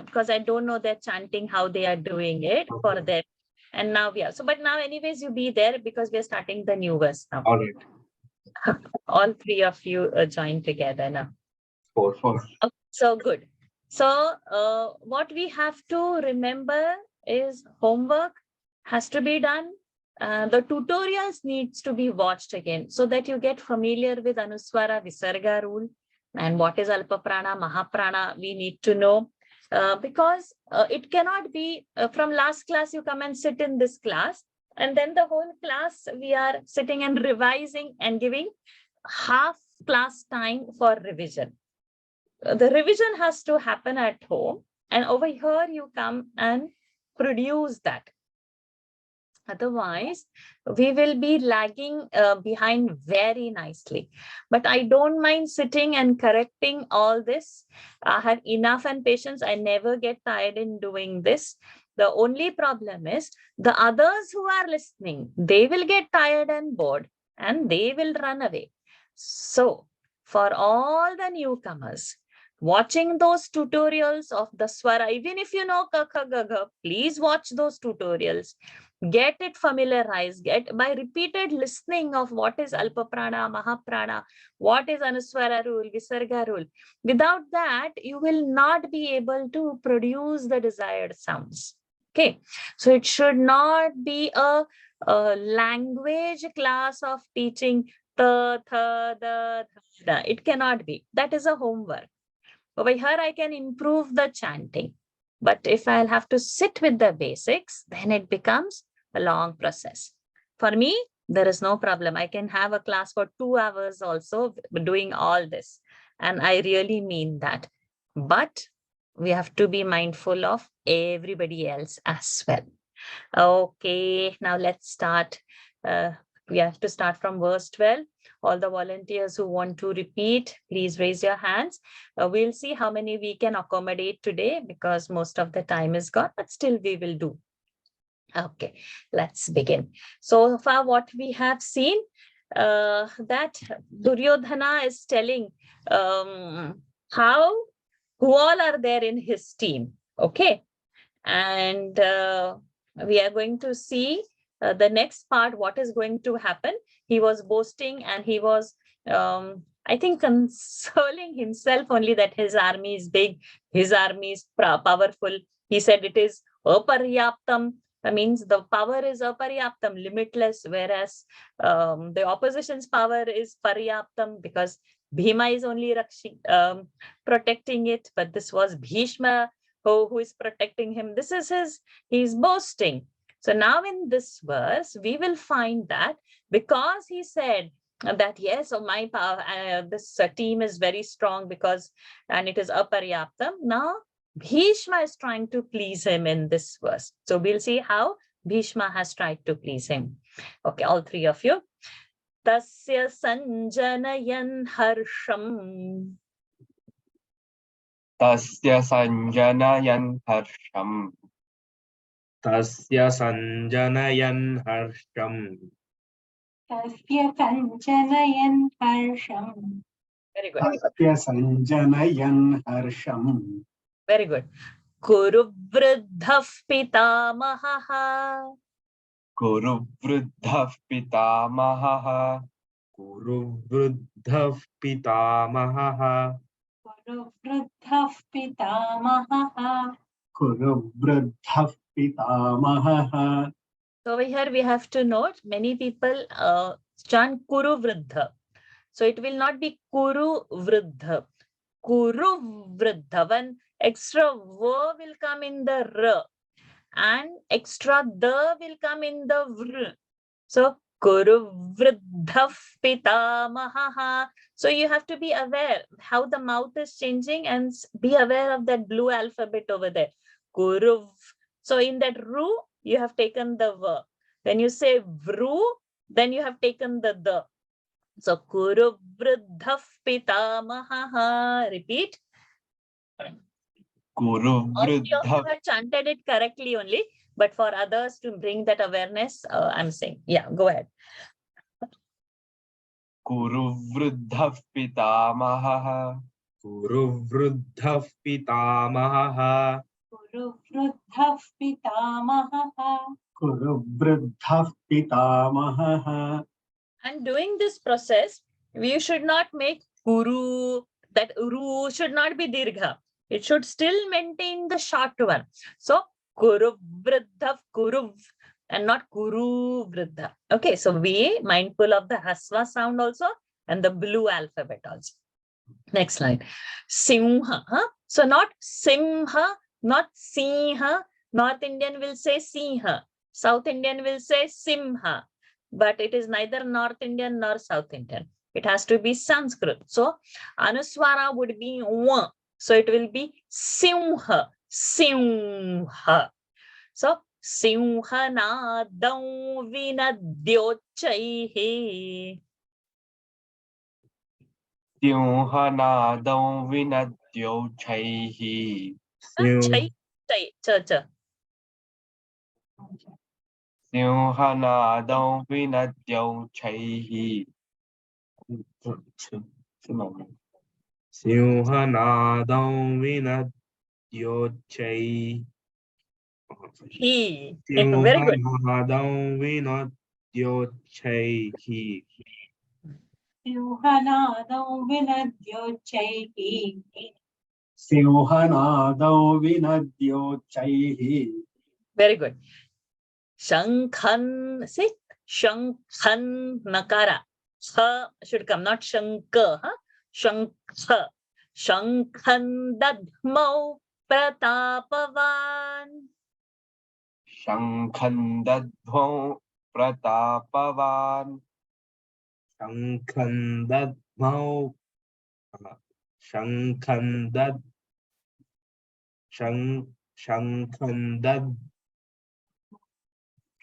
Because I don't know their chanting, how they are doing it for them. And now we are. So, but now anyways, you be there because we are starting the new verse now. All right. All three of you join together now. Four. Okay, so good. So what we have to remember is homework has to be done. The tutorials needs to be watched again so that you get familiar with Anuswara Visarga rule and what is Alpa Prana, Mahaprana, we need to know. Because it cannot be from last class you come and sit in this class and then the whole class we are sitting and revising and giving half class time for revision. The revision has to happen at home and over here you come and produce that. Otherwise, we will be lagging behind very nicely. But I don't mind sitting and correcting all this. I have enough and patience. I never get tired in doing this. The only problem is the others who are listening, they will get tired and bored and they will run away. So, for all the newcomers, watching those tutorials of the swara, even if you know Kakha Gagha, please watch those tutorials. Get it familiarized, get by repeated listening of what is Alpa Prana, Mahaprana, what is Anuswara rule, Visarga rule. Without that, you will not be able to produce the desired sounds. Okay, so it should not be a language class of teaching the, tha, the, tha. It cannot be. That is a homework. Over here, I can improve the chanting. But if I'll have to sit with the basics, then it becomes a long process. For me, there is no problem. I can have a class for 2 hours also doing all this. And I really mean that. But we have to be mindful of everybody else as well. Okay, now let's start. We have to start from verse 12. All the volunteers who want to repeat, please raise your hands. We'll see how many we can accommodate today because most of the time is gone, but still we will do. Okay, let's begin. So far what we have seen, that Duryodhana is telling who all are there in his team. Okay, and we are going to see the next part, what is going to happen. He was boasting and he was, I think, consoling himself only that his army is big, his army is powerful. He said it is aparyaptam. That means the power is aparyaptam, limitless, whereas the opposition's power is paryaptam because Bhima is only protecting it, but this was Bhishma who is protecting him. This is he's boasting. So now in this verse, we will find that because he said that, yes, oh, my power, this team is very strong and it is aparyaptam. Now, Bhishma is trying to please him in this verse. So we'll see how Bhishma has tried to please him. Okay, all three of you. Tasya sanjanayan harsham. Tasya sanjanayan harsham. Tasya sanjanayan harsham. Tasya sanjanayan harsham. Very good. Tasya sanjanayan harsham. Very good. Kuru vruddhav pitamahaha. Kuru vruddhav pitamahaha. Kuru vruddhav pitamahaha. Kuru vruddhav pitamahaha. Kuru vruddhav pitamahaha. So over here we have to note many people chant Kuru Vruddha. So it will not be Kuru Vruddha. Kuru Vruddha. One extra V will come in the R and extra the will come in the Vr. So Kuru Vruddhav Pitamahaha. So you have to be aware how the mouth is changing and be aware of that blue alphabet over there. Kuru. So in that Ru, you have taken the V. When you say Vru, then you have taken the. So Kuru Vruddhav Pitamahaha. Repeat. Kuru All of you vruddhav. have chanted it correctly only, but for others to bring that awareness, I'm saying. Yeah, go ahead. Kuru vruddhav pitamahaha. Kuru vruddhav pitamahaha. Kuru vruddhav pitamahaha. Kuru vruddhav pitamahaha. And doing this process, we should not make Kuru, that Uru should not be Dirgha. It should still maintain the short one. So Kuru Vruddhav Kuruv and not Kuru Vruddha. Okay, so be mindful of the Hasva sound also and the blue alphabet also. Next line. Simha. Huh? So not Simha, not Sinha. North Indian will say Sinha. South Indian will say Simha. But it is neither North Indian nor South Indian. It has to be Sanskrit. So Anuswara would be Wa. So it will be Simha. Simha. So Simhanadam vinadyochaihi. Simhanadam vinadyochaihi. Chai, chai, cha, cha. Simhanadam vinadyochaihi. Simhanadam vinadyochaihi. He. Very good. Simhanadam vinadyochaihi. Simhanadam vinadyochaihi. Simhanadam vinadyochaihi. Very good. Shankhan, see? Shankhan nakara. Ha should come, not shanka. Huh? Shankha. Shankhan dadmau pratapavan. Shankhan dadmau pratapavan. Shankhan dadmau. Shankhan dad. Shankhan dad.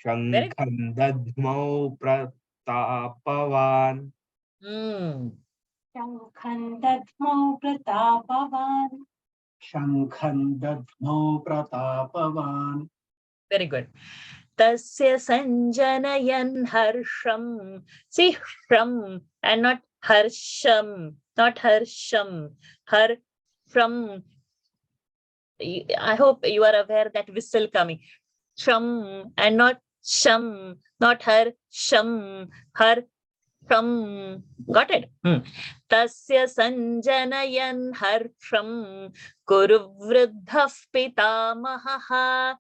Shankhan dadmau pratapavan. Shankhan dadmau pratapavan. Shankhan dadmau pratapavan. Very good. Tasya sanjanayan harsham. See, shram and not harsham. Not harsham. Harsham. I hope you are aware that whistle coming. Sham and not sham. Not harsham. Harsham. Got it? Tasya sanjanayan harsham. Kuru vruddhav pitamahaha.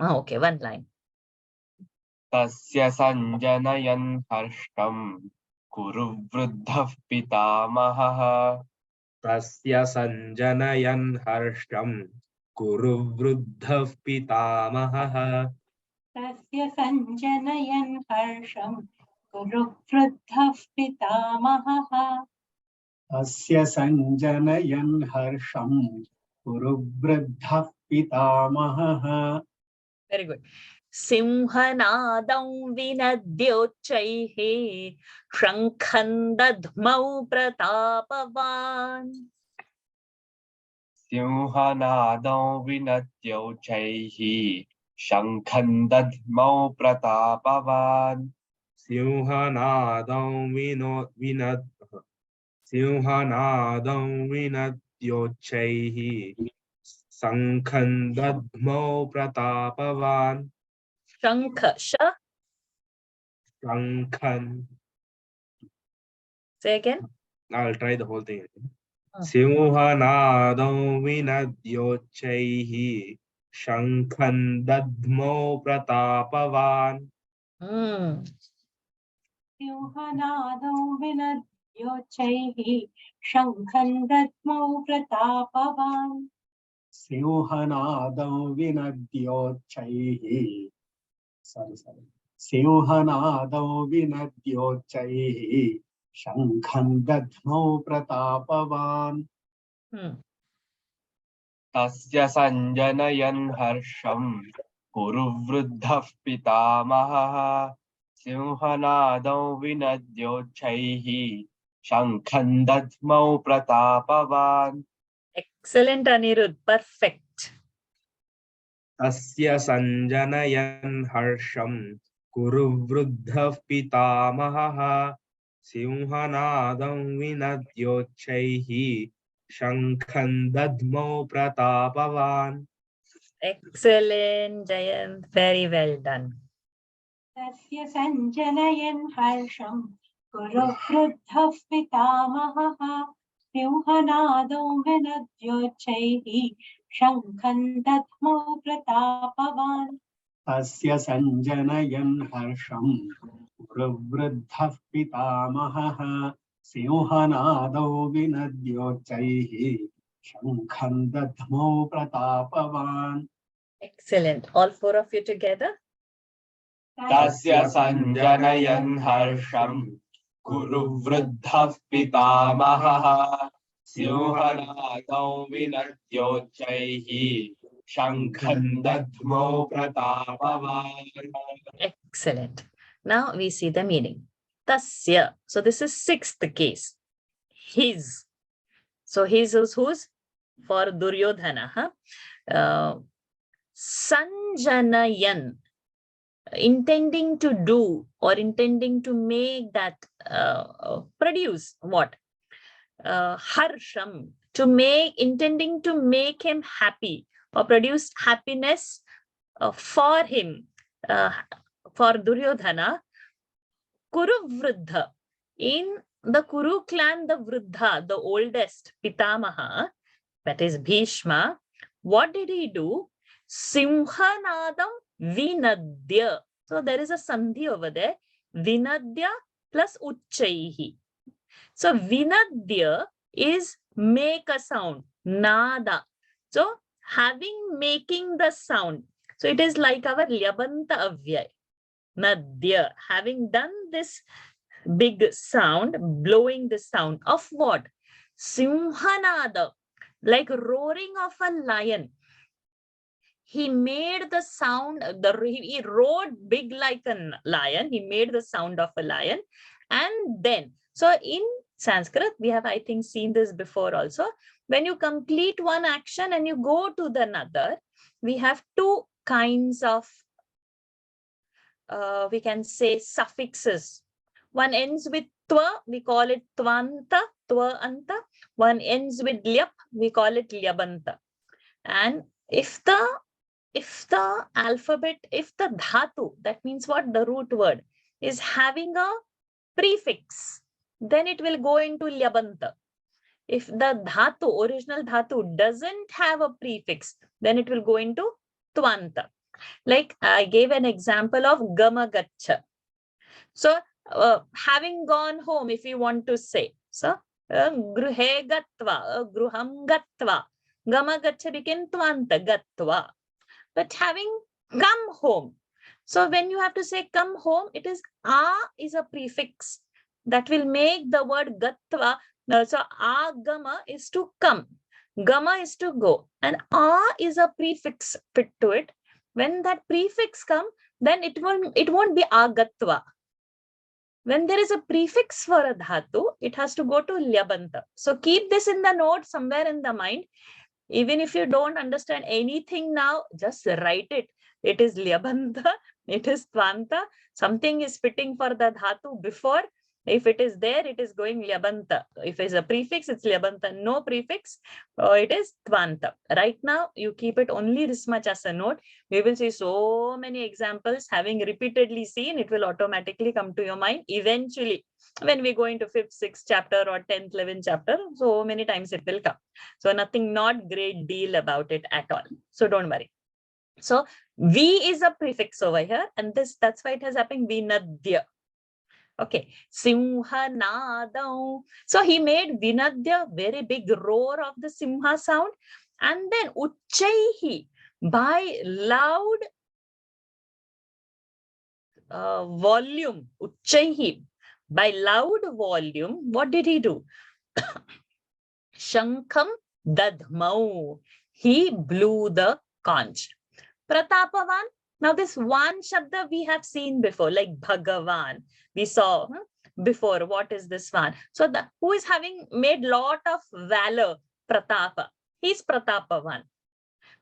Okay, one line. Tasya sanjanayan harsham. Kuru vruddhav pitamahaha. Tasya sanjanayan harsham. Kuru vruddhav pitamahaha. Tasya sanjanayan harsham. Kuru vruddhav pitamahaha. Tasya sanjanayan harsham. Kuru vruddhav pitamahaha. Very good. Simhanadam vinadyochaihi. Shankhan dadmau pratapavan. Simhanadam vinadyochaihi. शङ्खं दद्मौ प्रतापवान् सिंहनादं विनद्योच्चैः शङ्खं दद्मौ प्रतापवान् Shankha. Sha. शङ्खं. Say again. I'll try the whole thing again. सिंहनादं विनद्योच्चैः शङ्खं दद्मौ प्रतापवान्. सिंहनादौ विनद्योच्चैः शङ्खं दद्मौ प्रतापवान् सिंहनादं विनद्योच्चैः सिंहनादं विनद्योच्चैः शङ्खं दद्मौ प्रतापवान्. तस्य सञ्जनयन् हर्षं कुरु वृद्धः पितामहः सिंहनादं विनद्योच्चैः शङ्खं दद्मौ प्रतापवान्. Excellent, Anirudh. Perfect. तस्य सञ्जनयन् हर्षं कुरु वृद्धः पितामहः सिंहनादं विनद्योच्चैः शङ्खं दद्मौ प्रतापवान्. Excellent, Jayant. Very well done. तस्य सञ्जनयन् हर्षं कुरु वृद्धः पितामहः सिंहनादौ विनद्योच्चैः शङ्खं दद्मौ प्रतापवान् तस्य सञ्जनयन् हर्षं कुरु वृद्धः पितामहः सिंहनादौ विनद्योच्चैः शङ्खं दद्मौ प्रतापवान्. Excellent. All four of you together. तस्य सञ्जनयन् हर्षं कुरु वृद्धः पितामहः सिंहनादौ विनद्योच्चैः शङ्खं दद्मौ प्रतापवान्. Excellent. Now we see the meaning. Tasya. So this is sixth case. His. So his is whose? For Duryodhana. Sanjanayan. Intending to do or intending to make that produce what? Harsham. To make, intending to make him happy or produce happiness for him. For Duryodhana, Kuru Vruddha. In the Kuru clan, the Vruddha, the oldest Pitamaha, that is Bhishma, what did he do? Simhanadam Vinadya. So there is a sandhi over there. Vinadya plus Uchchaihi. So Vinadya is make a sound. Nada. So making the sound. So it is like our Lyabanta Avyay. Nadya. Having done this big sound, blowing the sound of what? Simhanada. Like roaring of a lion. He made the sound, he roared big like a lion. He made the sound of a lion. And then, so in Sanskrit, we have, I think, seen this before also. When you complete one action and you go to the another, we have two kinds of, we can say, suffixes. One ends with twa, we call it tvanta, twa-anta. One ends with lyap, we call it lyabanta. And if the alphabet, if the dhatu, that means what? The root word is having a prefix, then it will go into lyabanta. If the dhatu, original dhatu, doesn't have a prefix, then it will go into tvanta. Like I gave an example of gamagacha. So having gone home, if you want to say, so gruhe gatva, gruham gatva, gamagacha became tvanta, gatva. But having come home. So when you have to say come home, it is a is a prefix that will make the word gatva. So agama is to come. Gama is to go. And a is a prefix fit to it. When that prefix comes, then it won't be agatva. When there is a prefix for a dhatu, it has to go to lyabanta. So keep this in the note somewhere in the mind. Even if you don't understand anything now, just write it. it is lyabanta, it is tvanta. Something is fitting for the dhatu before. If it is there, it is going lyabanta. If it's a prefix, it's lyabanta. No prefix, it is tvanta. Right now, you keep it only this much as a note. We will see so many examples. Having repeatedly seen, it will automatically come to your mind eventually. When we go into 5th, 6th chapter or 10th, 11th chapter, so many times it will come. So nothing, not great deal about it at all. So don't worry. So V is a prefix over here, and that's why it has happened Vinadya. Okay, Simhanadam. So he made Vinadya, very big roar of the Simha sound, and then Uchchaihi, by loud volume, Uchchaihi, by loud volume, what did he do? Shankham Dadmau, he blew the conch. Pratapavan, now this one shabda we have seen before, like Bhagavan, we saw before. What is this one? So who is having made lot of valor? Pratapa, he's Pratapavan.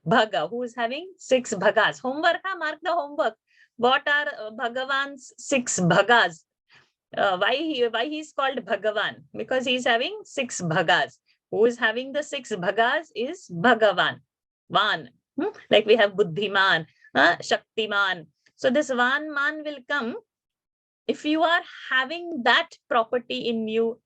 Bhaga, who is having 6 bhagas. Homework, mark the homework. What are Bhagavan's 6 bhagas? Why he is called Bhagavan? Because he is having 6 bhagas. Who is having the 6 bhagas is Bhagavan. Van. Like we have Buddhiman, Shaktiman. So this Van Man will come if you are having that property in you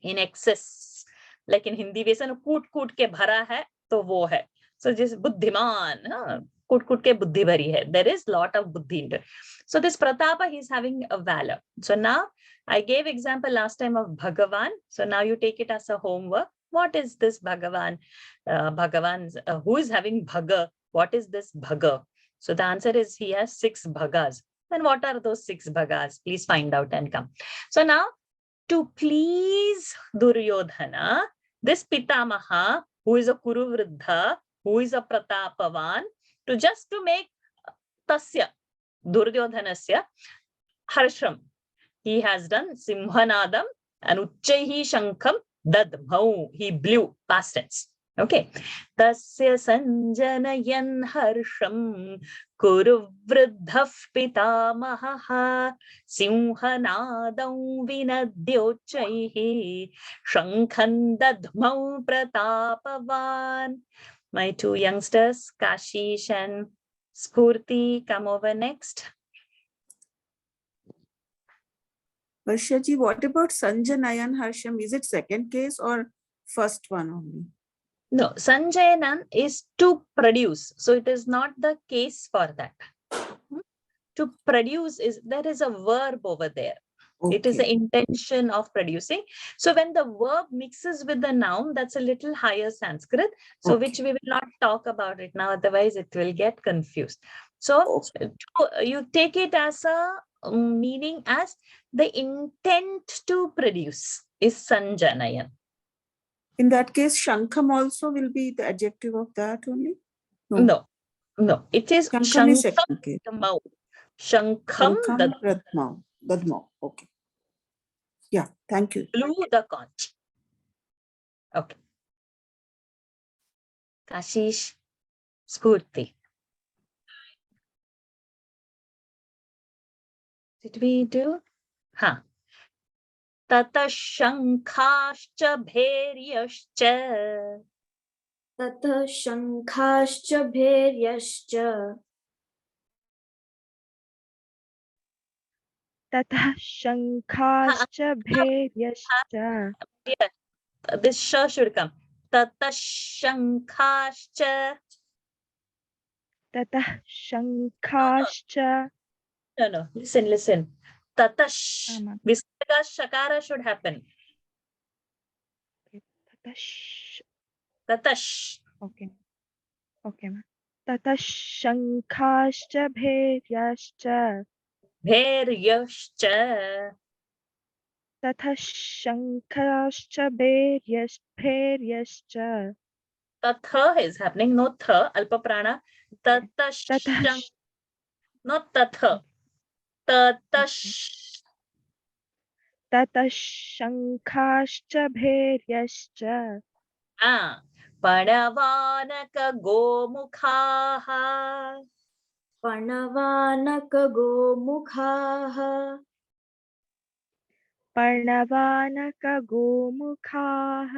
in excess. Like in Hindi, we say kut kut ke bhara hai, to wo hai. So just Buddhiman, kut kut ke buddhi bhari hai. There is lot of buddhi in it. So this Pratapa, he's having a valor. So now I gave example last time of Bhagavan. So now you take it as a homework. What is this Bhagavan? Bhagavan's, who is having Bhaga? What is this Bhaga? So the answer is he has 6 Bhagas. Then what are those 6 Bhagas? Please find out and come. So now, to please Duryodhana, this Pitamaha, who is a Kuru Vruddha, who is a Pratapavan, to make Tasya, Duryodhanasya, Harsham, he has done Simhanadam and Uchchaihi Shankham Dadmau, he blew, past tense. Okay. Tasya sanjanayan harsham kuru vruddhah pitamaha simhanadam vinadyochaihi shankhan dadmau pratapavan. My 2 youngsters, Kashish and Spurti, come over next. Varshaji, what about Sanjanayan Harsham? Is it second case or first one only? No, Sanjayanan is to produce. So it is not the case for that. To produce there is a verb over there. Okay. It is the intention of producing. So when the verb mixes with the noun, that's a little higher Sanskrit. So which we will not talk about it now. Otherwise it will get confused. So you take it as a meaning as the intent to produce is Sanjanayan. In that case, Shankham also will be the adjective of that only? No. It is Shankham Dadmau. Shankham Dadmau. Okay. Yeah, thank you. Blew the conch. Okay. Kashish, Spurti. Did we do? Tata Shankhascha Bheryascha. Tata Shankhascha Bheryascha. Tatah Shankhascha Bheryascha. This sh should come. Tata Shankhascha. Tatah Shankhascha. No. Listen. Tatash. Visarga Shakara should happen. Tatash. Okay. Tatah Shankhascha Bheryascha. Bheryascha. Tatah Shankhascha Bheryascha. Tatha is happening, no tha, alpa prana. Tatash. Not tatha. Tatash. Tatah Shankhascha Bheryascha. Padavanaka Gomukhaha. पर्णवानकगोमुखाः पर्णवानकगोमुखाः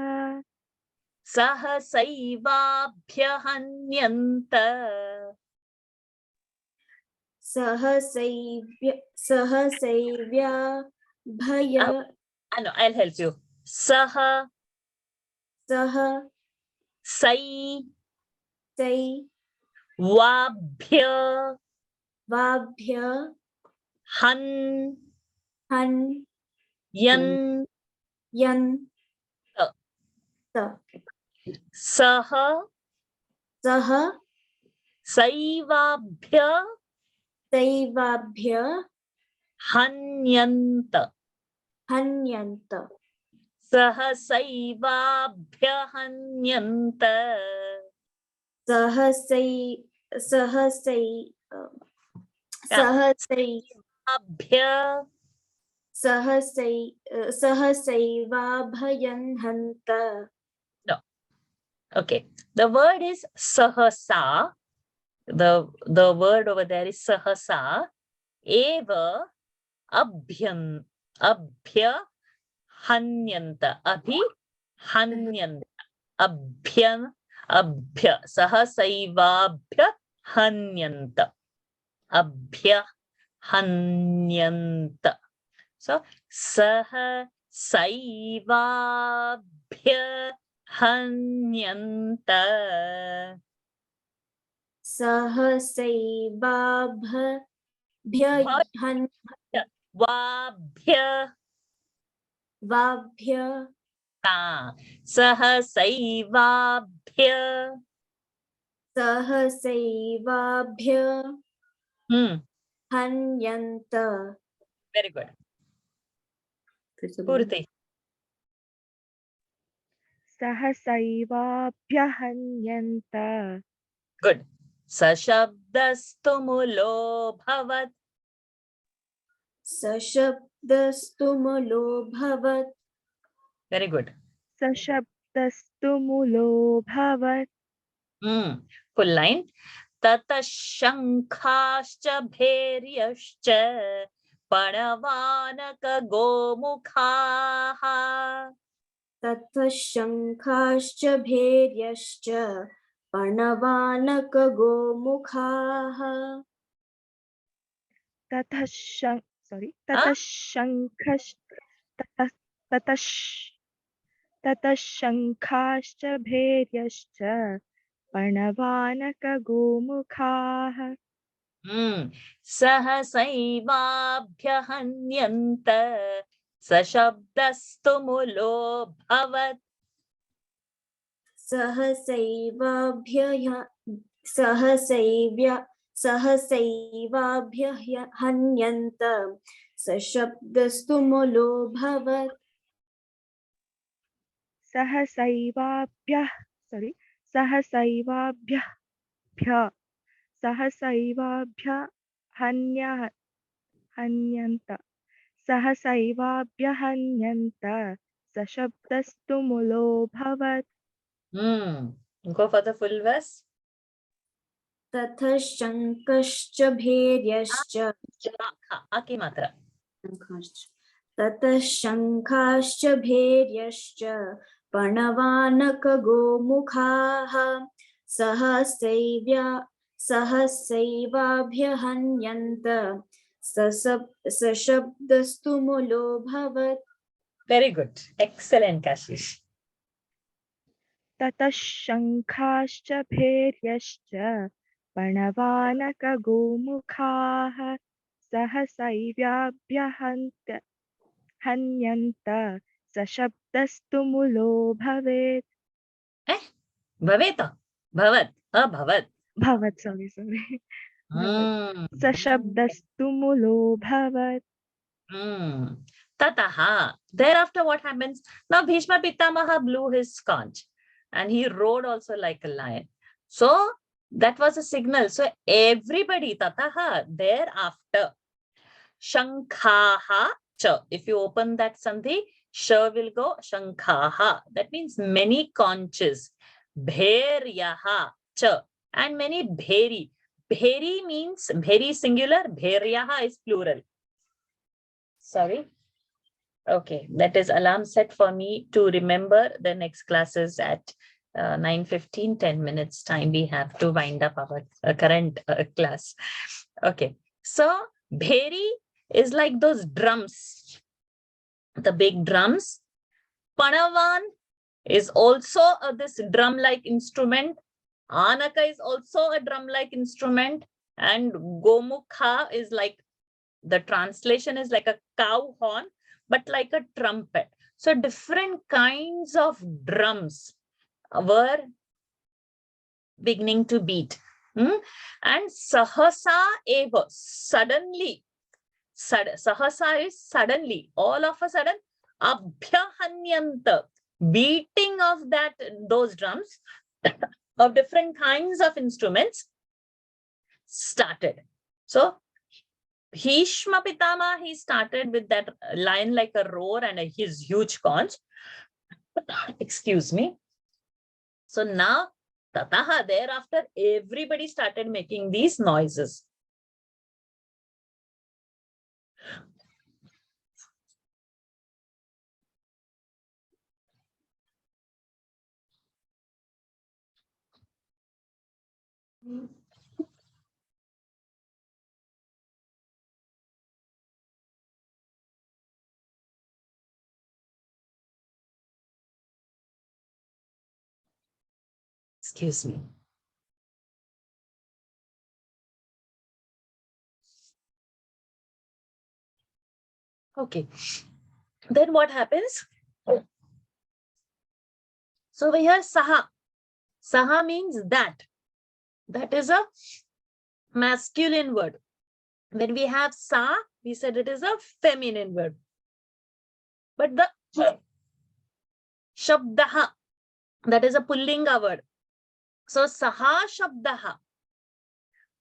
सहसैवाभ्यहन्यन्त सहसैव्या भय no, I'll help you. Sah सह sai सै vabhya वाभ्य han हन् yan यन् त sah सह saivabhya सैवाभ्य हन्यन्त हन्यन्त सहसैवाभ्यहन्यन्त सहसै सहसै सहसै Abhay सहसै सहसैवाभयन्हन्त. no. Okay, the word is sahasa. The word over there is sahasa. Eva abhya hanyanta. Abhi hanyanta. Abhya sahasaivabhya hanyanta. Abhya hanyanta. So saha saivabhya hanyanta. सहसैवाभ्य Vabhya वाभ्य सहसैवाभ्य सहसैवाभ्य हन्यन्त. Very good. Purti. सहसैवाभ्यहन्यन्त. Good. Sashabdastu mulo bhavat. सशब्दस्तु मूलो भवत्. Very good. सशब्दस्तु मूलो भवत्. Full line. Tata shankhaschа bheryascha panavanaka gomukhaha. ततः शङ्खाश्च भैर्यश्च पर्णवानकगोमुखाः. ततः शङ्खाश्च भैर्यश्च पर्णवानकगोमुखाः. सहसैवाभ्यहन्यन्त सशब्दस्तु मुलो भवत्. सहसैवाभ्यहन्यन्त सशब्दस्तु मूलो भवत्. सहसैवाभ्यहन्यन्त सहसैवाभ्यहन्यन्त सशब्दस्तु मूलो भवत्. Go for the full verse. ततः शङ्खश्च भैर्यश्च Aki matra. ततः शङ्खाश्च भैर्यश्च पर्णवानकगोमुखाः सहसैवाभ्यहन्यन्त सशब्दस्तु मूलो भवत्. Very good. Excellent, Kashish. ततः शङ्खाश्च भैर्यश्च पर्णवानकगोमुखाः सहसैवाभ्यहन्यन्त सशब्दस्तु मूलो भवेत्. Bhavet. Bhavat. Bhavat. भवत् sorry सशब्दस्तु मूलो भवत्. Tataha. Thereafter what happens? Now Bhishma Pitamaha blew his conch and he roared also like a lion. So that was a signal. So everybody, tataha, thereafter. Shankhaha cha. If you open that sandhi, sha will go shankhaha. That means many conches. Bhairyaha cha. And many bhairi. Bheri means bheri singular, bheryaha is plural. Sorry. Okay, that is alarm set for me to remember the next classes at 9:15, 10 minutes time. We have to wind up our current class. Okay, so bheri is like those drums, the big drums. Panavan is also this drum-like instrument. Anaka is also a drum-like instrument. And Gomukha is like, the translation is like a cow horn, but like a trumpet. So different kinds of drums were beginning to beat. And Sahasa eva, suddenly, Sahasa is suddenly, all of a sudden, Abhyahanyanta, beating of those drums of different kinds of instruments started. So Bhishma Pitama, he started with that line like a roar and his huge conch. Excuse me. So now, Tataha, thereafter, everybody started making these noises. Excuse me. Okay. Then what happens? So we have Saha. Saha means that. That is a masculine word. When we have Sa, we said it is a feminine word. But the Shabdaha, that is a Pullinga word. So Saha Shabdaha,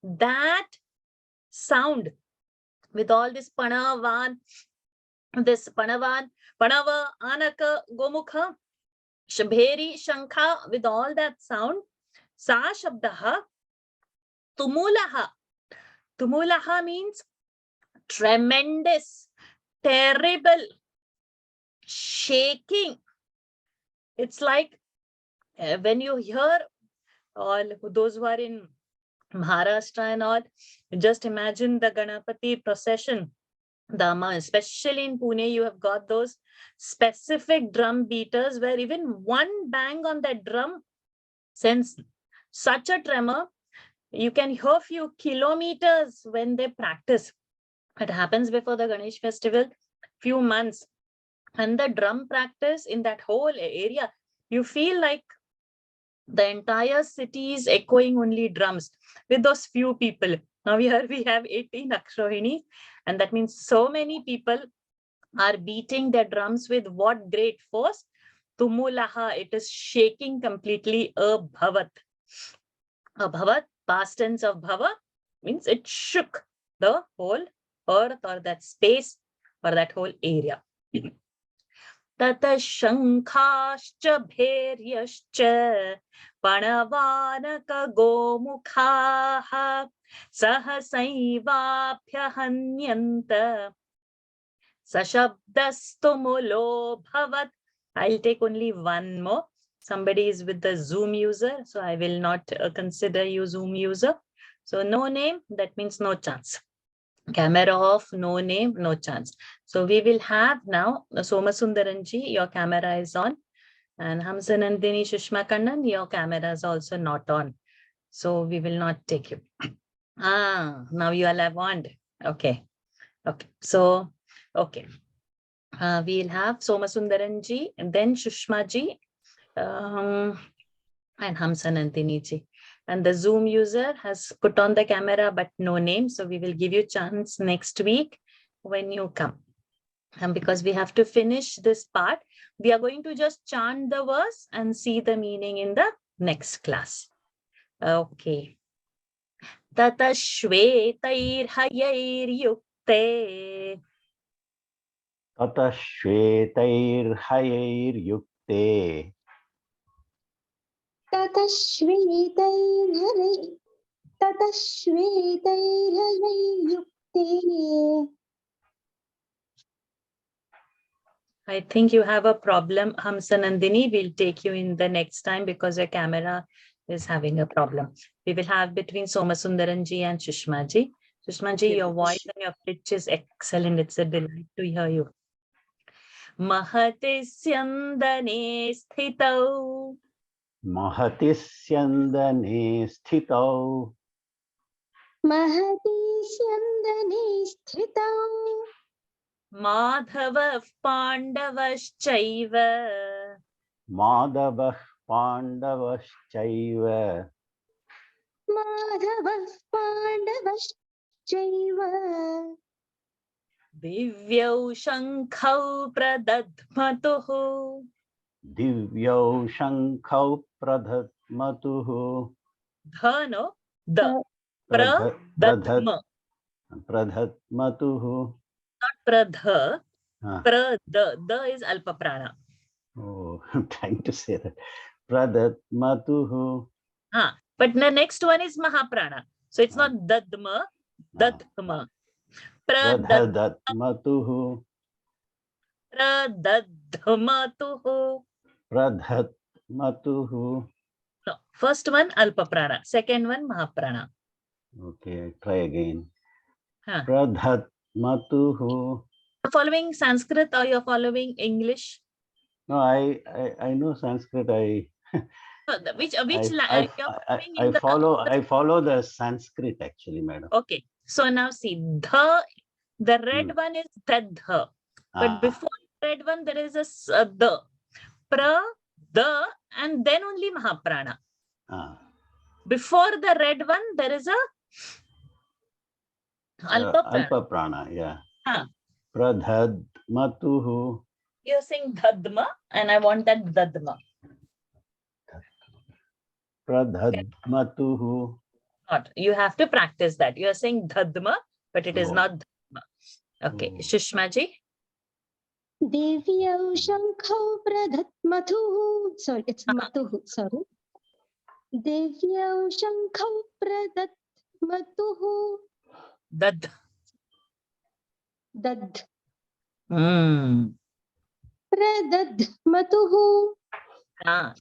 that sound with all this Panavan, Panava, Anaka, Gomukha, Shabheri, Shankha, with all that sound, Sa Shabdaha, Tumulaha. Tumulaha means tremendous, terrible, shaking. It's like when you hear all those who are in Maharashtra and all, just imagine the Ganapati procession. Especially in Pune, you have got those specific drum beaters where even one bang on that drum sends such a tremor. You can hear few kilometers when they practice. It happens before the Ganesh festival, few months. And the drum practice in that whole area, you feel like the entire city is echoing only drums with those few people. Now here we have 18 Akshahinis, and that means so many people are beating their drums with what great force? Tumulaha, it is shaking completely. Abhavat. Abhavat, past tense of bhava, means it shook the whole earth or that space or that whole area. Tata shankascha bheryascha panavanaka gomukhaha sahasaivabhyahanyanta sashabdastumulo bhavat. I'll take only one more. Somebody is with the Zoom user, so I will not consider you Zoom user. So no name, that means no chance. Camera off, no name, no chance. So we will have now Somasundaranji, your camera is on. And Hamsanandini Shushma Kannan, your camera is also not on. So we will not take you. Now you all have on. Okay. Okay. So, okay. We'll have Somasundaranji and then Shushmaji and Hamsanandini ji. And the Zoom user has put on the camera, but no name. So we will give you chance next week when you come. And because we have to finish this part, we are going to just chant the verse and see the meaning in the next class. Okay. Tata shvetair hayir yukte. Tata shvetair hayir yukte. ततश्वेतैर्हरैर्युक्ते ततः श्वेतैर्हयैर्युक्ते I think you have a problem, Hamsa Nandini. We'll take you in the next time because your camera is having a problem. We will have between Somasundaran ji and Sushma ji. Sushma ji, your voice and your pitch is excellent. It's a delight to hear you. Mahati syandane sthitau. Mahati syandane sthitau. महति स्यन्दने स्थितौ Madhava Pandavaschaiva. Madhavah Pandavaschaiva. माधवः पाण्डवश्चैव Divyau Shankau Pradadmatuhu. Divyau Shankau Pradhatmatuhu. Dhano, the Pradadma, Pradhatmatuhu. not Pradha. Ah. The is Alpa Prana. Oh, I'm trying to say that. Pradhatmatuhu. But the next one is Mahaprana. So it's not Dadma, Dadma. Pradhatmatuhu. Pradadmatuhu. Pradhatmatuhu. No, first one Alpa Prana, second one Mahaprana. Okay, try again. Huh. Pradhatmatuhu. You're following Sanskrit or you're following English? No, I know Sanskrit. Which I you're following I follow the Sanskrit actually, madam. Okay, so now see, the red one is Dadha. But before the red one, there is a the. The, and then only Mahaprana. Before the red one, there is a Alpa Prana. Alpa Prana, yeah. Huh. Pradhatmatuhu. You're saying Dadma, and I want that Dadma. Pradhatmatuhu. Not. You have to practice that. You're saying Dadma, but it is not Dadma. Okay, Sushma ji. देव्यौ शङ्खौ प्रदत्मतुः sorry it's matuh sorry देव्यौ शङ्खौ प्रदत्मतुः Dad. प्रदत्मतुः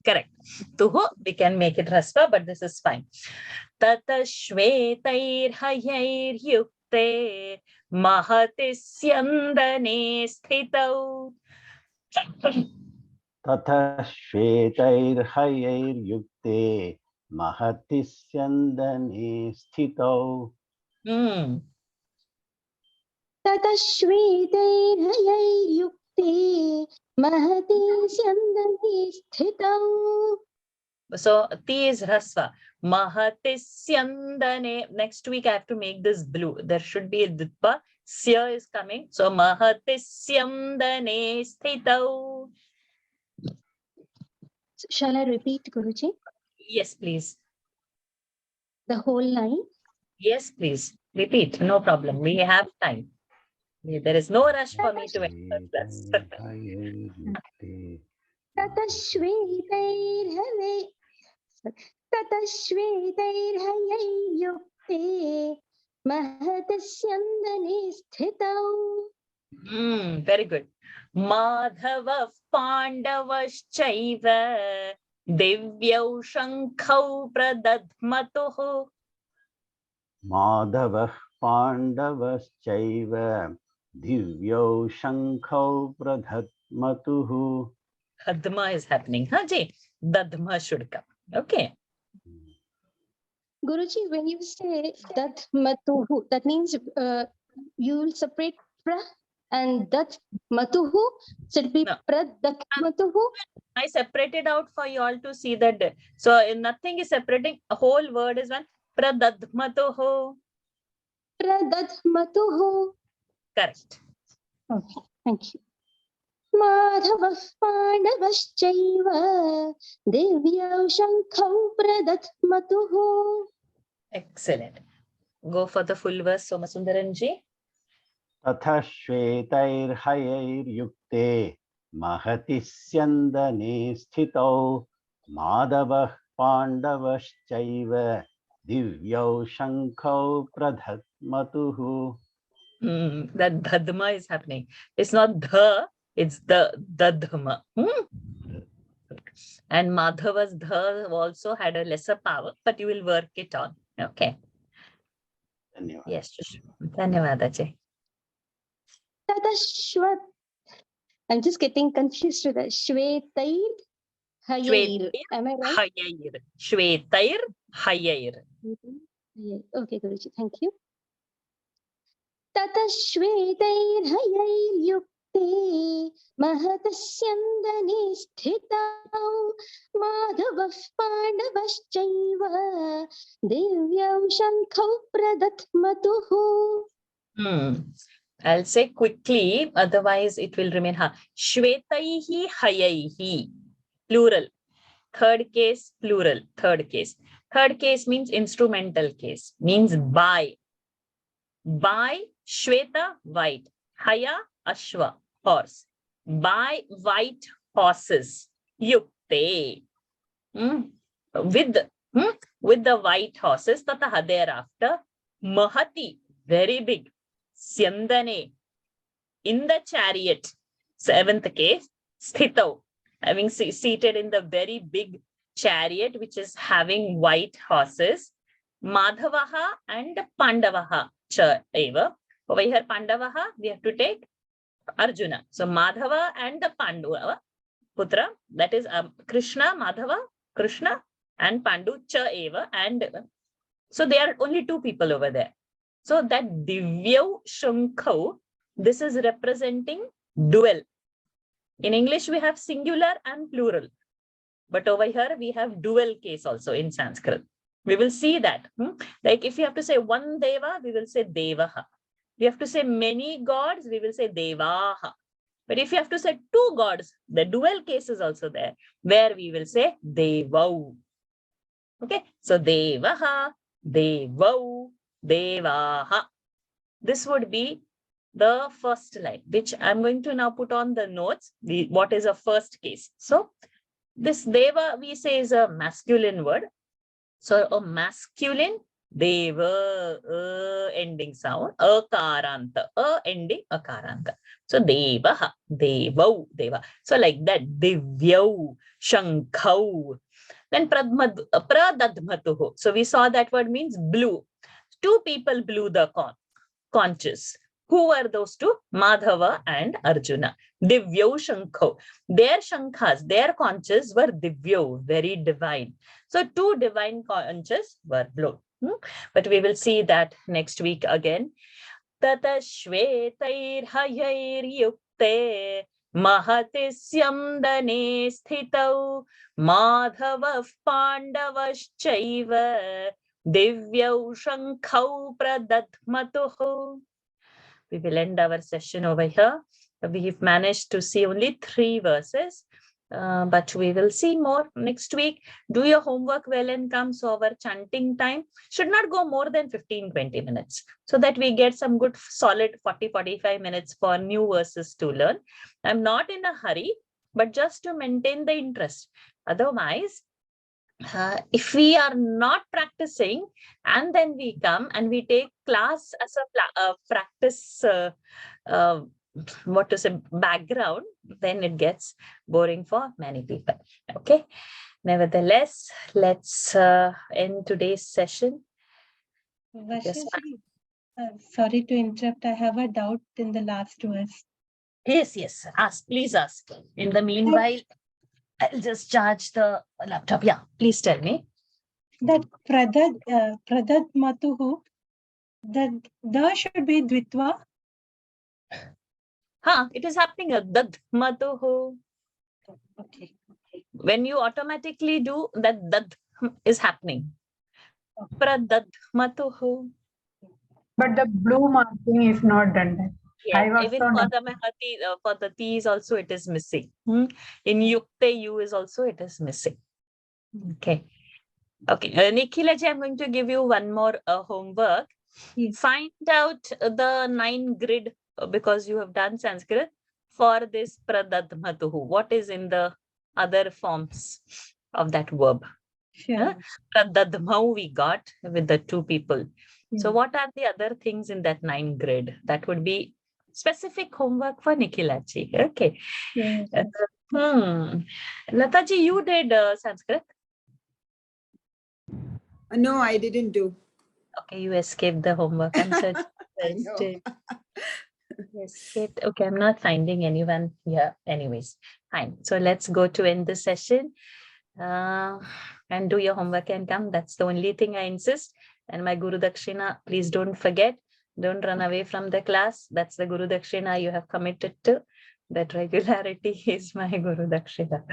Correct. Tuho, we can make it rasva, but this is fine. Tata shvetair hayair yukte mahati syandane sthitau. Tatha shvetair hayair yukte mahati syandane sthitau. ततः श्वेतैर्हयैर्युक्ते महति स्यन्दने स्थितौ. So T is rasva. Mahati syandane. Next week I have to make this blue. There should be a ditpa. Sya is coming. So mahati syandane sthitau. Shall I repeat, Guruji? Yes, please. The whole line? Yes, please. Repeat. No problem. We have time. There is no rush for me to enter class. ततः श्वेतैर्हयैर्युक्ते महति स्यन्दने स्थितौ. Very good. Madhava Pandavaschaiva Divyau Shankau Pradadmatuhu. Madhavah Pandavaschaiva Divyau Shankau Pradhatmatuhu. Dadma is happening. Ji, Dadma should come. Okay. Guruji, when you say Dadmatuhu, that means you will separate pra and Dadmatuhu. Should be Pradadmatuhu. I separated out for you all to see that. So nothing is separating. A whole word is one. Pradadmatuhu. Pradadmatuhu. Correct. Okay, thank you. Madhavah Pandavaschaiva Divyau Shankau Pradadmatuhu. Excellent. Go for the full verse, Somasundaran ji. Tatha shvetair hayair yukte mahati syandane sthitau Madhavah Pandavaschaiva Divyau Shankau Pradhatmatuhu. That dhadma is happening. It's not the, it's the dhma. And Madhava's dha also had a lesser power, but you will work it on. Okay. Dhanyavad. Yes. Dhanyavadaji. Tadashvat. I'm just getting confused with that. Shvetair Hayair. Am I right? Hayair. Shvetair Hayair. Okay, Guruji, thank you. ततश्वेतैर्हयैर्युक्ते महतस्यन्दने स्थितौ माधवः पाण्डवश्चैव दिव्यौ शङ्खौ प्रदध्मतुः. I'll say quickly, otherwise it will remain ha. Shvetaihi hayaihi. Plural. Third case, plural. Third case. Third case means instrumental case. Means by. By Shweta, white. Haya, Ashwa, horse. By white horses. Yukte. With the white horses. Tataha thereafter. Mahati, very big. Syandane, in the chariot. Seventh case. Sthitau, having seated in the very big chariot which is having white horses. Madhavaha and Pandavaha. Eva. Over here, Pandavaha, we have to take Arjuna. So Madhava and the Pandava Putra, that is Krishna, Madhava, Krishna, and Pandu cha eva. And so there are only two people over there. So that Divya Shankau, this is representing dual. In English, we have singular and plural. But over here, we have dual case also in Sanskrit. We will see that. Like if you have to say one deva, we will say devaha. We have to say many gods, we will say devaha. But if you have to say two gods, the dual case is also there, where we will say devau. Okay, so devaha, devau, devaha. This would be the first line, which I'm going to now put on the notes. What is a first case? So this deva, we say, is a masculine word. So a masculine deva, ending sound, akaranta, ending akaranta. So devaha, devau, deva. So like that, divyau, shankau. Then pradadmatuhu. So we saw that word means blew. Two people blew the conches. Who were those two? Madhava and Arjuna. Divyo Shankho. Their Shankhas, their conches were Divyo, very divine. So two divine conches were blown. But we will see that next week again. Tata Shvetair Hayair Yukte Mahatisyam Dane Sthitau Madhava Pandavaschaiva Divyau Shankau Pradadmatuhu. We will end our session over here. We've managed to see only 3 verses, but we will see more next week. Do your homework well and come. So our chanting time should not go more than 15-20 minutes, so that we get some good solid 40-45 minutes for new verses to learn. I'm not in a hurry, but just to maintain the interest. Otherwise, if we are not practicing and then we come and we take class as a practice, what to say, background, then it gets boring for many people. Okay. Nevertheless, let's end today's session. Vaishnavi, sorry to interrupt. I have a doubt in the last verse. Yes. Ask, please ask. In the meanwhile, I'll just charge the laptop. Yeah, please tell me. That pradad matuhu, that the should be dvitva. It is happening. Dad matuhu. Okay. When you automatically do that, dad is happening. Pradad matuhu. But the blue marking is not done. Yes, even for the mahati, for the T's also it is missing. In yukte U is also it is missing. Okay. Nikhilaji, I'm going to give you one more homework. Yes. Find out the 9 grid, because you have done Sanskrit, for this pradadmatuhu. What is in the other forms of that verb? Sure. Pradadmau we got with the 2 people. So Hmm. what are the other things in that 9 grid? That would be specific homework for Nikhilaji. Okay. Yes. Lataji, you did Sanskrit. No, I didn't do. Okay, you escaped the homework. I'm such I know. escaped. Okay, I'm not finding anyone here. Anyways, fine. So let's go to end the session. And do your homework and come. That's the only thing I insist. And my Guru Dakshina, please don't forget. Don't run away from the class. That's the Guru Dakshina you have committed to. That regularity is my Guru Dakshina.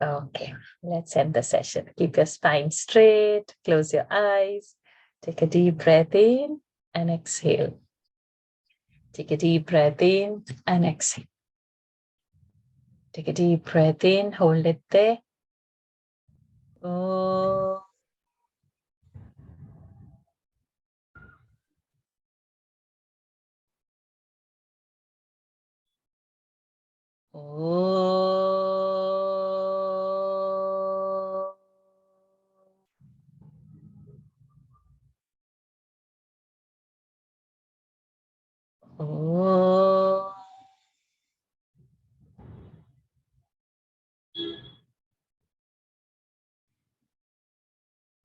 Okay, let's end the session. Keep your spine straight. Close your eyes. Take a deep breath in and exhale. Take a deep breath in and exhale. Take a deep breath in. Hold it there. Oh. Oh. Oh.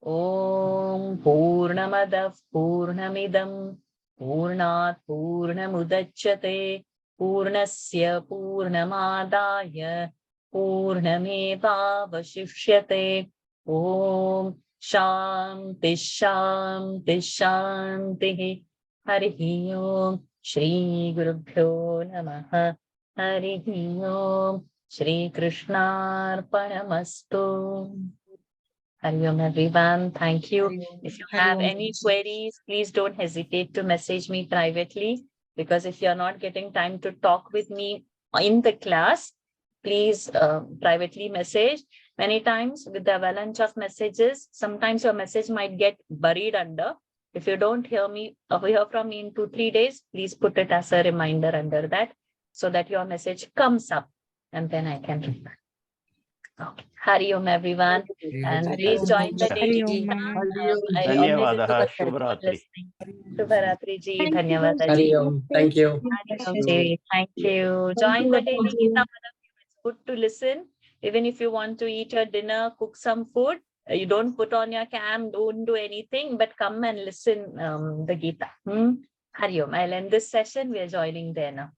Om Purnamadav Purnamidam Purnat Purnamudachyate Purnasya Purnamadaya Purnamevavashishyate. Om Shanti Shanti Shanti. Harihi Om Shri Gurubhyo Namaha. Harihi Om Shri Krishnarpanamastu. Hari Om everyone. Thank you. If you have any queries, please don't hesitate to message me privately, because if you're not getting time to talk with me in the class, please privately message. Many times with the avalanche of messages, sometimes your message might get buried under. If you don't hear from me in 2-3 days, please put it as a reminder under that, so that your message comes up and then I can reply. Okay. Hari Om everyone, and please join the daily Gita. I always ಧನ್ಯವಾದः encourage you for ಶುಭರಾತ್ರಿ listening. Shubharatri ji, Thank you, Dhanyawad Guruji. ji. Thank you. Hari Om ji, thank you. Join the daily Gita. It's good to listen. Even if you want to eat your dinner, cook some food, you don't put on your cam, don't do anything, but come and listen the Gita. Hari Om. I'll end this session. We are joining there now.